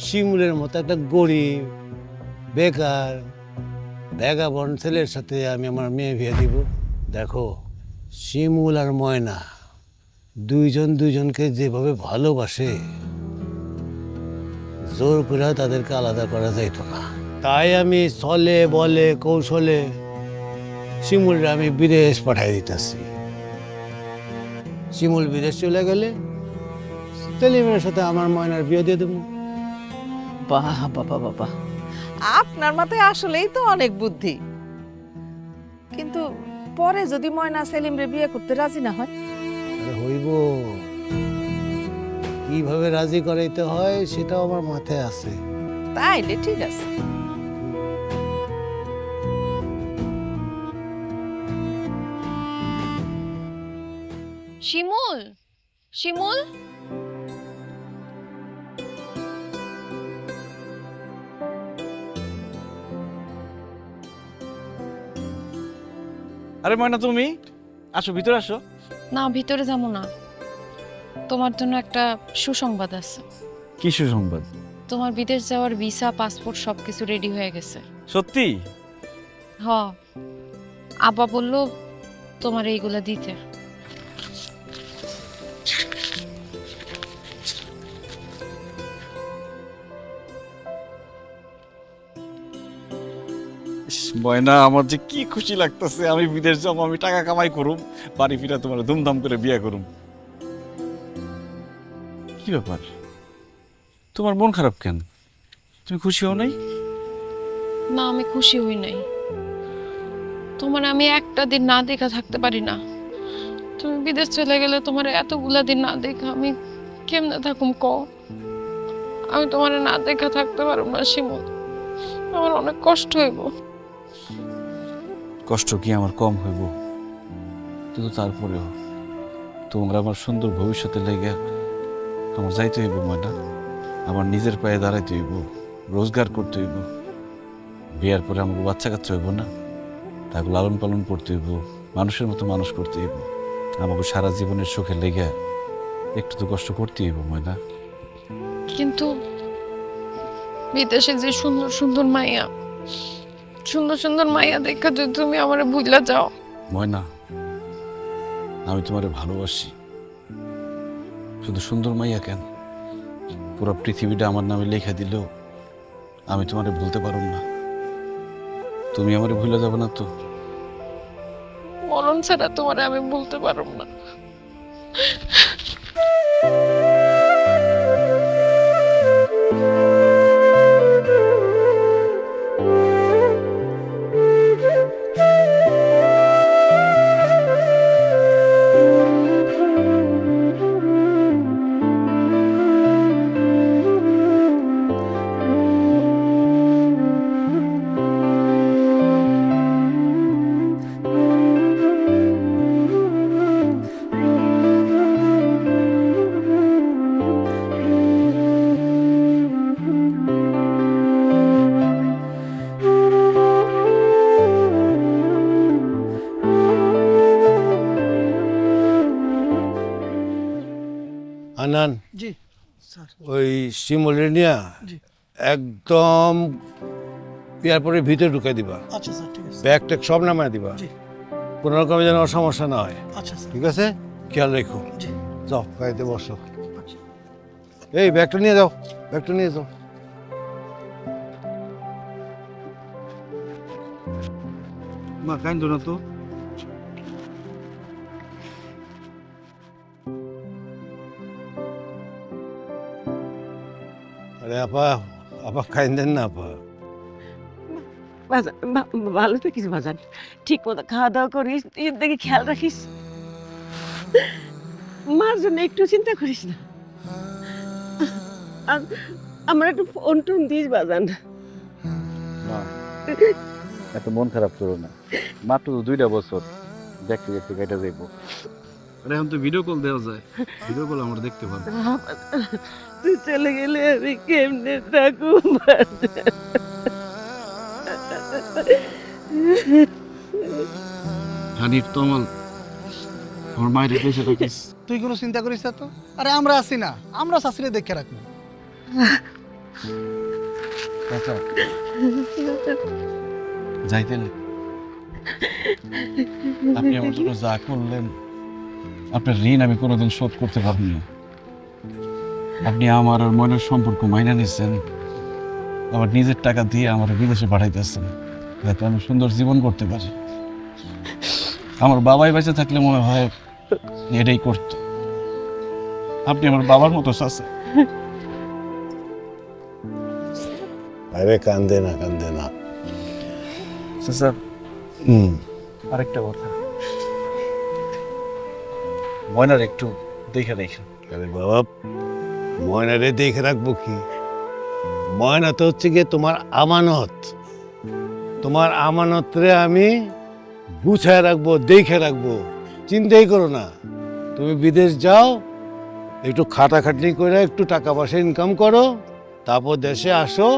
শিমুলের মতো একটা গরিব বেকার ভ্যাগাবন ছেলের সাথে আমি আমার মেয়ে বিয়ে দিব? দেখো, শিমুল আর ময়না দুইজন দুইজনকে যেভাবে ভালোবাসে, জোর করে তাদেরকে আলাদা করা যাইত না। তাই আমি চলে বলে কৌশলে শিমুলরা আমি বিদেশ পাঠাই দিতেছি। শিমুল বিদেশ চলে গেলে সেলিমের সাথে আমার ময়নার বিয়ে দিয়ে দেবো। বাহ বাবা বাবা, আপনার মাথায় আসলেই তো অনেক বুদ্ধি। কিন্তু পরে যদি ময়না সেলিমরে বিয়ে করতে রাজি না হয়? আরে হইব, কিভাবে রাজি করাইতে হয় সেটাও আমার মাথায় আছে। তাইলে ঠিক আছে। শিমুল, শিমুল, আরে ময়না, তুমি আসো, ভিতরে আসো। না ভিতরে যাবো না, তোমার জন্য একটা সুসংবাদ আছে। কি সুসংবাদ? তোমার বিদেশ যাওয়ার ভিসা পাসপোর্ট সবকিছু রেডি হয়ে গেছে। সত্যি? হ, আব্বা বলল তোমার এইগুলা দিতে। ময়না, আমার যে কি খুশি লাগতেছে, আমি বিদেশ যাবো, আমি টাকা কামাই করুম, বাড়ি ফিরে তোমার ধুমধাম করে বিয়ে করুম। কি ব্যাপার, তোমার মন খারাপ কেন? তুমি খুশি হও নাই? না, আমি খুশি হই নাই। তোমার আমি একটা দিন না দেখা থাকতে পারি না। তুমি বিদেশ চলে গেলে তোমার এতগুলা দিন না দেখা আমি কেমনে থাকুম ক? আমি তোমার না দেখা থাকতে পারবো না শিমুল, আমার অনেক কষ্ট হইব। কষ্ট কি আমার কম হইব? কিন্তু তারপরেও তোমরা আমার সুন্দর ভবিষ্যতের লেগে আমার যাইতে হইব ময়না। আমার নিজের পায়ে দাঁড়াইতে হইব, রোজগার করতে হইব। বিয়ার পরে আমাকে বাচ্চা কাচ্চা হইব না, তাকে লালন পালন করতে হইব, মানুষের মতো মানুষ করতে হইব। আমাকে সারা জীবনের সুখের লেগে একটু তো কষ্ট করতে হইব ময়না। কিন্তু বিদেশে যে সুন্দর সুন্দর মাইয়া সুন্দর সুন্দর মাইয়া দেখা যদি তুমি আমারে ভুইলা যাও। ময়না, আমি তোমারে ভালোবাসি। শুধু সুন্দর মাইয়া কেন, পুরো পৃথিবীটা আমার নামে লেখা দিলেও আমি তোমারে ভুলতে পারব না। তুমি আমারে ভুলে যাবে না তো? মরণ ছাড়া তোমারে আমি বলতে পারব না। আনান, জি স্যার। ওই শিমুলের নিয়া একদম এয়ারপোর্টের ভিতরে ঢুকাই দিবা। আচ্ছা স্যার, ঠিক আছে। ব্যাগ ট্যাগ সব নামায় দিবা, জি। কোনো রকমের যেন সমস্যা না হয়। আচ্ছা স্যার। ঠিক আছে, খেয়াল রেখো। জি। যাও গাড়িতে বসো। এই ব্যাগটা নিয়ে যাও, ব্যাগটা নিয়ে যাও। মা কাইন্দ না তো। আরে আপা, আপা খাইন্দেন না আপা। ভালো থাকিস বাজান, ঠিক মতো খাওয়া দাওয়া করিস, নিজের দিকে খেয়াল রাখিস, মার জন্য একটু চিন্তা করিস না। আমার একটু ফোন টোন দিস বাজান। এত মন খারাপ করো না, মাত্র 2টা বছর, দেখতে দেখতে কেটে যাইবো। আরে এখন তো ভিডিও কল দেওয়া যায়, ভিডিও কল আমরা দেখতে পারবো। তুই চলে গেলে আমি কেমনে থাকবো বাজান? হানির তমাল আমার মায়ের দেশে রাখিস। তুই কোনো চিন্তা করিস না তো। আরে আমরা আছি না, আমরা শাশুড়ি দেখে রাখবো। চাচা যাইতেন, আপনি আমার জন্য যা করলেন, আপনার ঋণ আমি কোনোদিন শোধ করতে পারবো না। আপনি আমার আর ময়নার সম্পর্ক মাইনা নিচ্ছেন, আবার নিজের টাকা দিয়ে আমার বিদেশে পাঠাইতেছেন যাতে আমি সুন্দর জীবন করতে পারি। আমার বাবাই বেঁচে থাকলে মনে হয় এটাই করতো। আপনি আমার বাবার মতো চাচা। আরে কান্দে না, কান্দে না। চাচা হুম, আরেকটা কথা, ময়নার একটু দেখে দেখেন। আরে বাবা, ময়নারে দেখে রাখবো কি? ময়না তো হচ্ছে গিয়ে তোমার আমানত। তোমার আমানতরে আমি গুছায় রাখবো, দেখে রাখবো, চিন্তাই করো না। তুমি বিদেশ যাও, একটু খাটাখাটনি করে একটু টাকা পয়সা ইনকাম করো, তারপর দেশে আসো।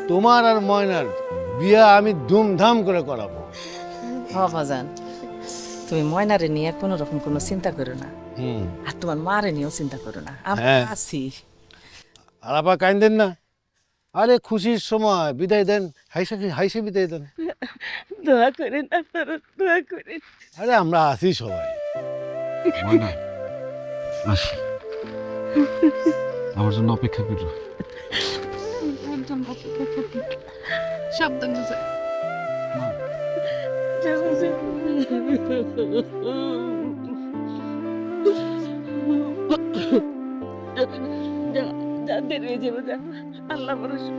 তোমার আর ময়নার বিয়া আমি ধুমধাম করে করাবো। বাজান, তুমি ময়নারে নিয়ে কোনো রকম কোনো চিন্তা করো না, হুম। আর তোমার মারে নিয়েও চিন্তা করো না, আমরা হ্যাঁ। আছি। আর আপা কাইন্দেন না। আরে খুশির সময় বিদায় দেন, হাইসে হাইসে বিদায় দেন। দোয়া করেন আপনারা, দোয়া করেন। আরে আমরা আছি সবাই। ময়না আসি, আমার জন্য অপেক্ষা করো। সাবধানে যাও। যাদের হয়ে যাবে, আল্লাহ ভরসা।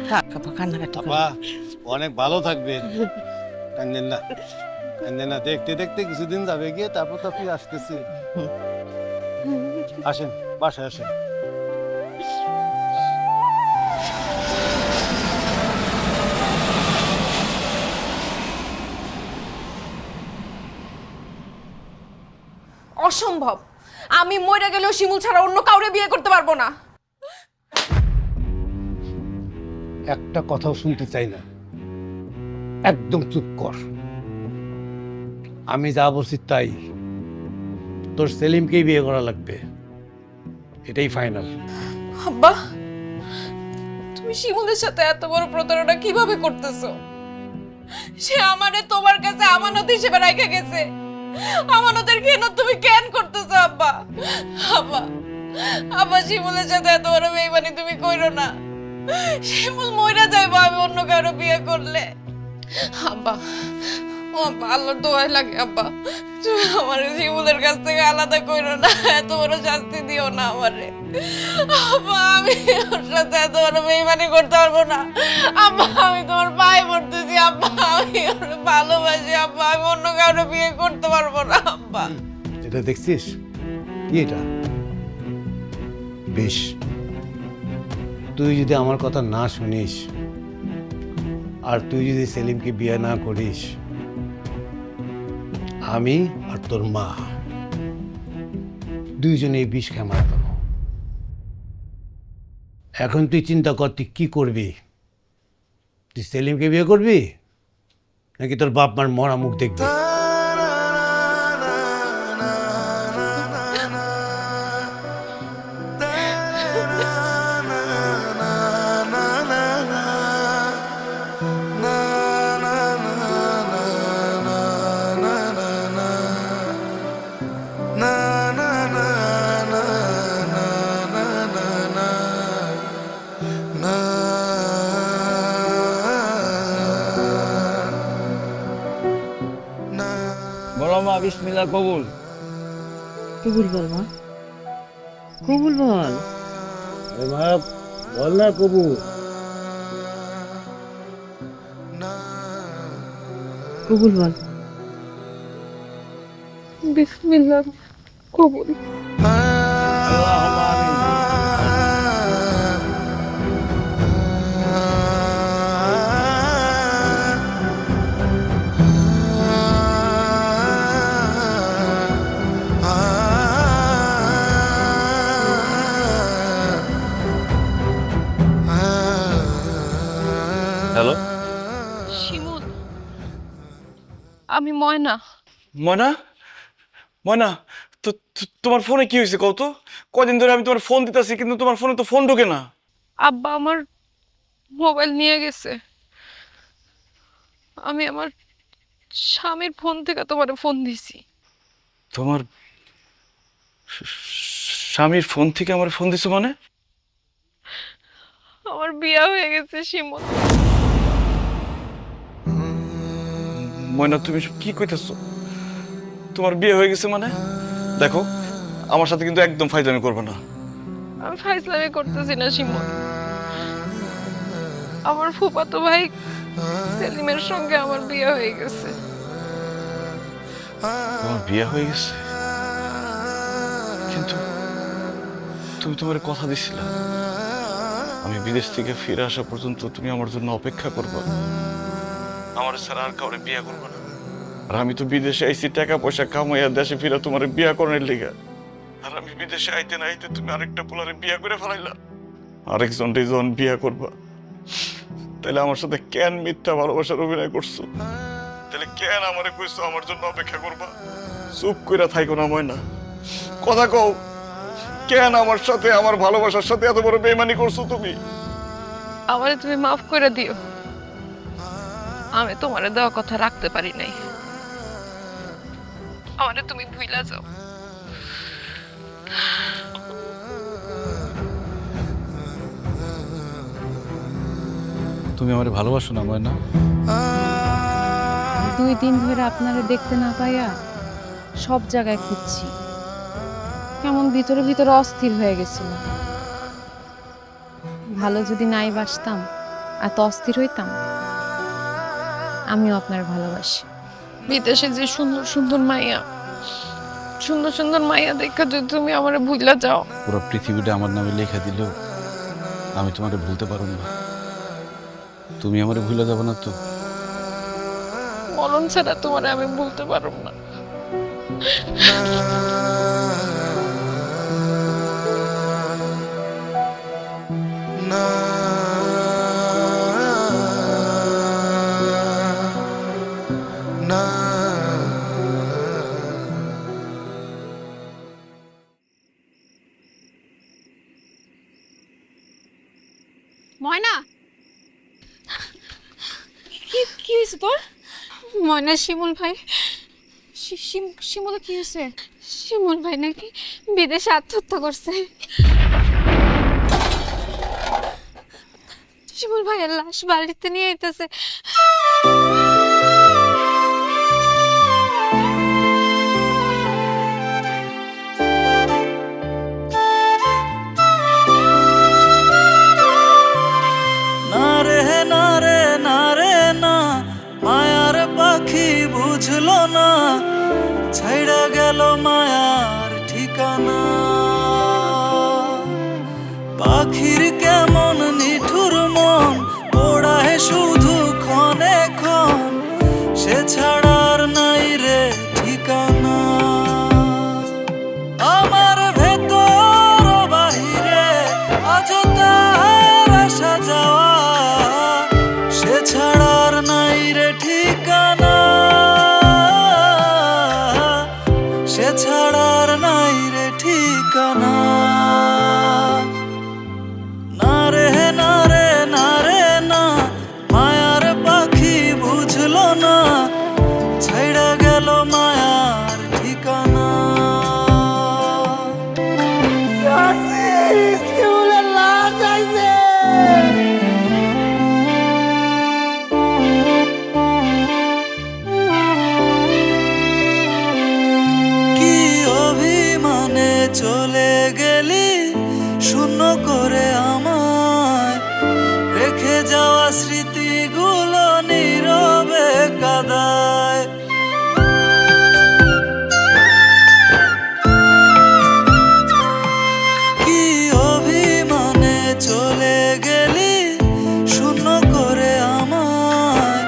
থাক আপা, কান্নাকাটি করো আপা না। অনেক ভালো থাকবেন, কান্দেন না, কান্দেন না। দেখতে দেখতে কিছুদিন যাবে গিয়ে, তারপর তো আপনি আসতেছি। আসেন, বাসায় আসেন। অসম্ভব। আমি মরে গেলেও শিমুল ছাড়া অন্য কাউরে বিয়ে করতে পারবো না। একটা কথাও শুনতে চাই না, একদম চুপ কর। আমি যা বলছি তাই, তোর সেলিমকেই বিয়ে করা লাগবে, এটাই ফাইনাল। আব্বা, তুমি শিমুলের সাথে এত বড় প্রতারণা কিভাবে করতেছো? সে আমারে তোমার কাছে আমানত হিসেবে রেখে গেছে। আমানতের খেয়ানত তুমি কেন করতেছো আব্বা? আব্বা, আব্বা, শিমুলের সাথে এত বড় বেইমানি তুমি কইরো না। শিমুল মইরা যাইবো আমি অন্য কারো বিয়ে করলে। আব্বা, ও আব্বা, আল্লাহর দোয়াই লাগে আব্বা, তুমি আমার শিমুলের কাছ থেকে আলাদা কইরো না, এত বড় শাস্তি দিও না আমারে। আব্বা, আমি ওর সাথে এত বড় বেইমানি করতে পারবো না। আব্বা, আমি তোমার পায়ে পড়তেছি আব্বা, আমি ওরে ভালোবাসি আব্বা, আমি অন্য কারো বিয়ে করতে পারবো না আব্বা। এটা দেখছিস কি? এটা বেশ, তুই যদি আমার কথা না শুনিস আর তুই যদি সেলিমকে বিয়ে না করিস, আমি আর তোর মা দুইজনে এই বিষ খেয়ে মারা যাবো। এখন তুই চিন্তা কর, তুই কি করবি? তুই সেলিমকে বিয়ে করবি নাকি তোর বাপ মার মরা মুখ দেখবি? বলো মা, বিসমিল্লাহ কবুল। কবুল বল মা, কবুল বল। মা বল না কবুল। কবুল বল। বিসমিল্লাহ কবুল। হ্যালো শিমুল, আমি ময়না। ময়না, ময়না, তোমার ফোনে কি হয়েছে কত? কদিন ধরে আমি তোমার ফোন দিতেছি কিন্তু তোমার ফোনে তো ফোন ঢোকে না। আব্বা আমার মোবাইল নিয়ে গেছে। আমি আমার স্বামীর ফোন থেকে তোমার ফোন দিছি। তোমার স্বামীর ফোন থেকে আমার ফোন দিছো মানে? আমার বিয়ে হয়ে গেছে শিমুল। ময়না, তুমি সব কি কইতেছো? তোমার বিয়ে হয়ে গেছে মানে? দেখো, আমার সাথে কিন্তু একদম ফাইজলামি করবে না। আমি ফাইজলামি করতেছি না শিমুল। আমার ফুফাতো ভাই সেলিমের সঙ্গে আমার বিয়ে হয়ে গেছে। তোমার বিয়ে হয়ে গেছে? কিন্তু তুমি তোমার কথা দিছিলা আমি বিদেশ থেকে ফিরে আসা পর্যন্ত তুমি আমার জন্য অপেক্ষা করবে, আমার ছাড়া আর কাউরে বিয়ে করবে না। আর আমি তো বিদেশে আইছি টাকা পয়সা কামাইয়া দেশে ফিরে তোমার বিয়ে করার লিগা। আর আমি বিদেশে আইতে না আইতে তুমি আরেকটা পোলারে বিয়ে করে ফেলাইলা। আরেকজনটা যখন বিয়ে করবা, তাহলে আমার সাথে কেন মিথ্যা ভালোবাসার অভিনয় করছো? তাহলে কেন আমারে কইছো আমার জন্য অপেক্ষা করবা? চুপ কইরা থাইকো না ময়না, কথা কও। কেন আমার সাথে, আমার ভালোবাসার সাথে এত বড় বেইমানি করছো তুমি? আমারে তুমি মাফ করে দিও। আমি তোমারে দেওয়া কথা রাখতে পারি নাই। আমারে তুমি ভুইলা যাও। তুমি আমারে ভালোবাসো না ময়না? 2 দিন ধরে আপনারে দেখতে না পাইয়া সব জায়গায় খুঁজছি। কেমন ভিতরে ভিতরে অস্থির হয়ে গেছিল। ভালো যদি নাই বাসতাম, এত অস্থির হইতাম। আমিও আপনার ভালোবাসি। বিদেশে যে সুন্দর সুন্দর মাইয়া, সুন্দর সুন্দর মাইয়া দেখা যদি তুমি আমারে ভুইলা যাও। পুরো পৃথিবীটা আমার নামে লেখা দিলেও আমি তোমাকে ভুলতে পারব না। তুমি আমারে ভুলে যাবে না তো? মরণ ছাড়া তোমারে আমি ভুলতে পারব না। ময়না কি কি হয়েছে তোর? ময়না শিমুল ভাই শিমুল কি হয়েছে? শিমুল ভাই নাকি বিদেশে আত্মহত্যা করছে। শিমুল ভাইয়ের লাশ বাড়িতে নিয়ে আইতেছে। না রে না রে না রে না, মায়ার পাখি বুঝলো না, ছাইড়া গেল মায়ার ঠিকানা। পাখির কেমন নিঠুর মন, ওড়ায় শুধু ক্ষণে ক্ষণ, সে ছাড়ার নাই রে ঠিকানা। আমার ভেতর বাহিরে আজ তার আসা যাওয়া, সে ছাড়ার নাই রে ঠিকানা, সে ছাড়ার নাই রে ঠিকানা। না রে না রে না রে না, মায়ার পাখি বুঝলো না, ছাইড়া গেল মায়ার ঠিকানা। কি অভিমানে চলে গেলি শূন্য করে আমায়, রেখে যাওয়া স্মৃতিগুলো নীরবে কাদায়। কি অভিমানে চলে গেলি শূন্য করে আমায়,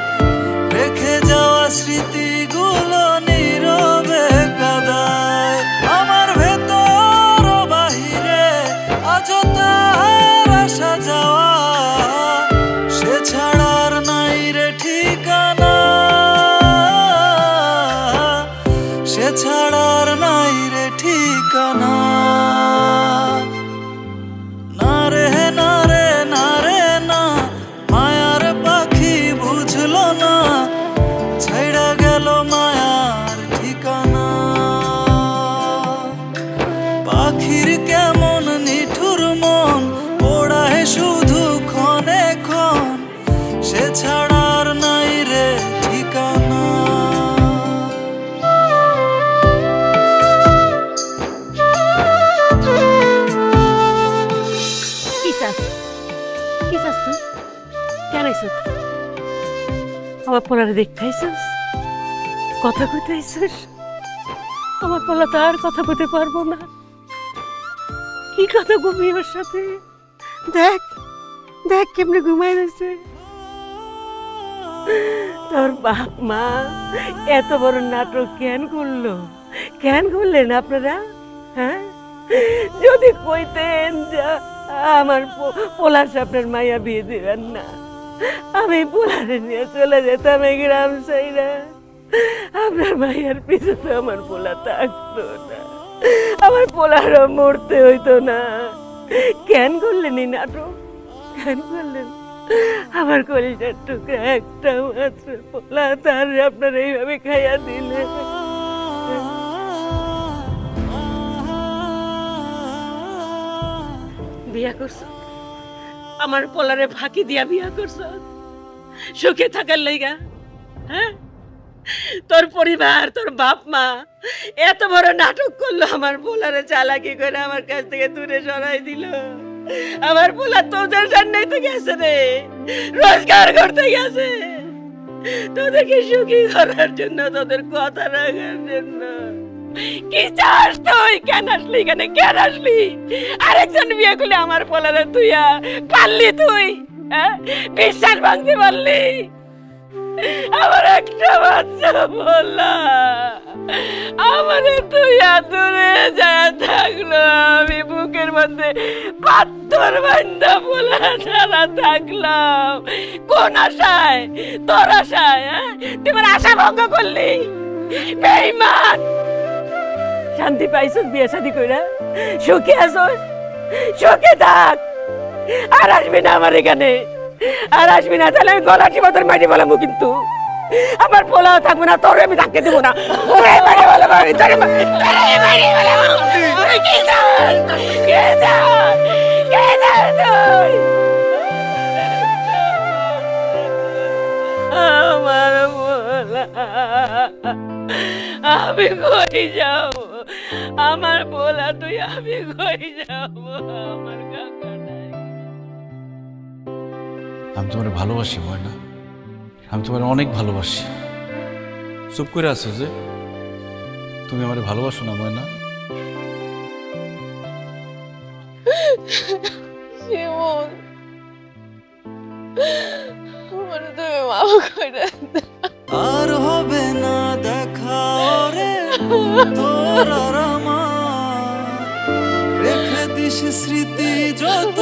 রেখে যাওয়া স্মৃতিগুলো নীরবে কাদায়। আমার ভেতর বাহিরে আজ তার আসা যাওয়া, সে ছাড়ার নাই রে ঠিকানা, সে ছাড়ার নাই রে ঠিকানা। না রে না রে না রে না, মায়ার পাখি বুঝলো না, ছাইড়া গেল মায়ার ঠিকানা। পাখির কেমন নিঠুর মন, ওড়ায় শুধু ক্ষণে ক্ষণ, সে ছাড়ার নাই রে ঠিকানা। কি চাস কি চাস তুই? কেন আইসস? আমার পোলারে দেখতে আইসস? কথা কইতে আইসস? আমার পোলা তো আর কথা কইতে পারবো না। কি কথা ঘুমিয়ে ওর সাথে? দেখ দেখ কেমনে ঘুমাই রয়েছে। তোর বাপ মা এত বড় নাটক কেন করলো? কেন করলেন আপনারা? হ্যাঁ, যদি কইতেন যে আমার পোলার সাপের মাইয়া বিয়ে দিবেন না, আমি পোলারে নিয়ে চলে যেতাম এই গ্রাম সাইরা। আপনার মাইয়ার পিছু তো আমার পোলা থাকতো না, আমার পোলারও মরতে হইতো না। কেন করলেন এই নাটক? কেন করলেন? আমার কলিজার টুকরা একটা মাত্র পোলা, তার আপনারা এইভাবে খাইয়া দিলেন। বিয়া করছ, আমার পোলারে ফাঁকি দিয়া বিয়া করছ সুখে থাকার লাইগা? হ্যাঁ, তোর পরিবার তোর বাপ মা এত বড় নাটক করলো, আমার পোলারে চালাকি করে আমার কাছ থেকে দূরে সরাই দিল। আমার পোলা তোদের জন্যই তো গেছে রে, রোজগার করতে গেছে তোদেরকে সুখী করার জন্য, তোদের কথা রাখার জন্য। কি চাস তুই? কেন আসলি এখানে? কেন আসলি? আরেকজন বিয়ে করলে আমার পোলারে তুই পারলি? তুই বিশ্বাস ভাঙতে পারলি? আমার একটা বাচ্চা বললা আমারে তুই দূরে যায় থাকলো, আমি বুকের মধ্যে পাথর বান্ধা বলা ছাড়া থাকলাম। কোন আশায়? তোর আশায়? তোমার আশা ভঙ্গ করলি? বেঈমান! শান্তি পাইছস বিয়ে শাদি কইরা? সুখে আছস? সুখে থাক। আর আসবি না আমার এখানে, আর আসবি না, তাহলে আমি গলা টিপা তোর মাটি বলাবো, কিন্তু আমার পোলাও থাকবে না, তোর আমি থাকতে দেবো না। আমার পোলা, আমি কই যাব, আমার পোলা তুই, আমি কই যাব, আমার কাকা নাই। আমি তোমার ভালোবাসি ময়না, আমি তোমার অনেক ভালোবাসি। চুপ করে আছো যে, তুমি আমার ভালোবাসো না ময়না? শিমুল, আমারে তুমি মাফ করে দাও। আর হবে না দেখা রে তোর আর আমার, রেখে দিস স্মৃতি যত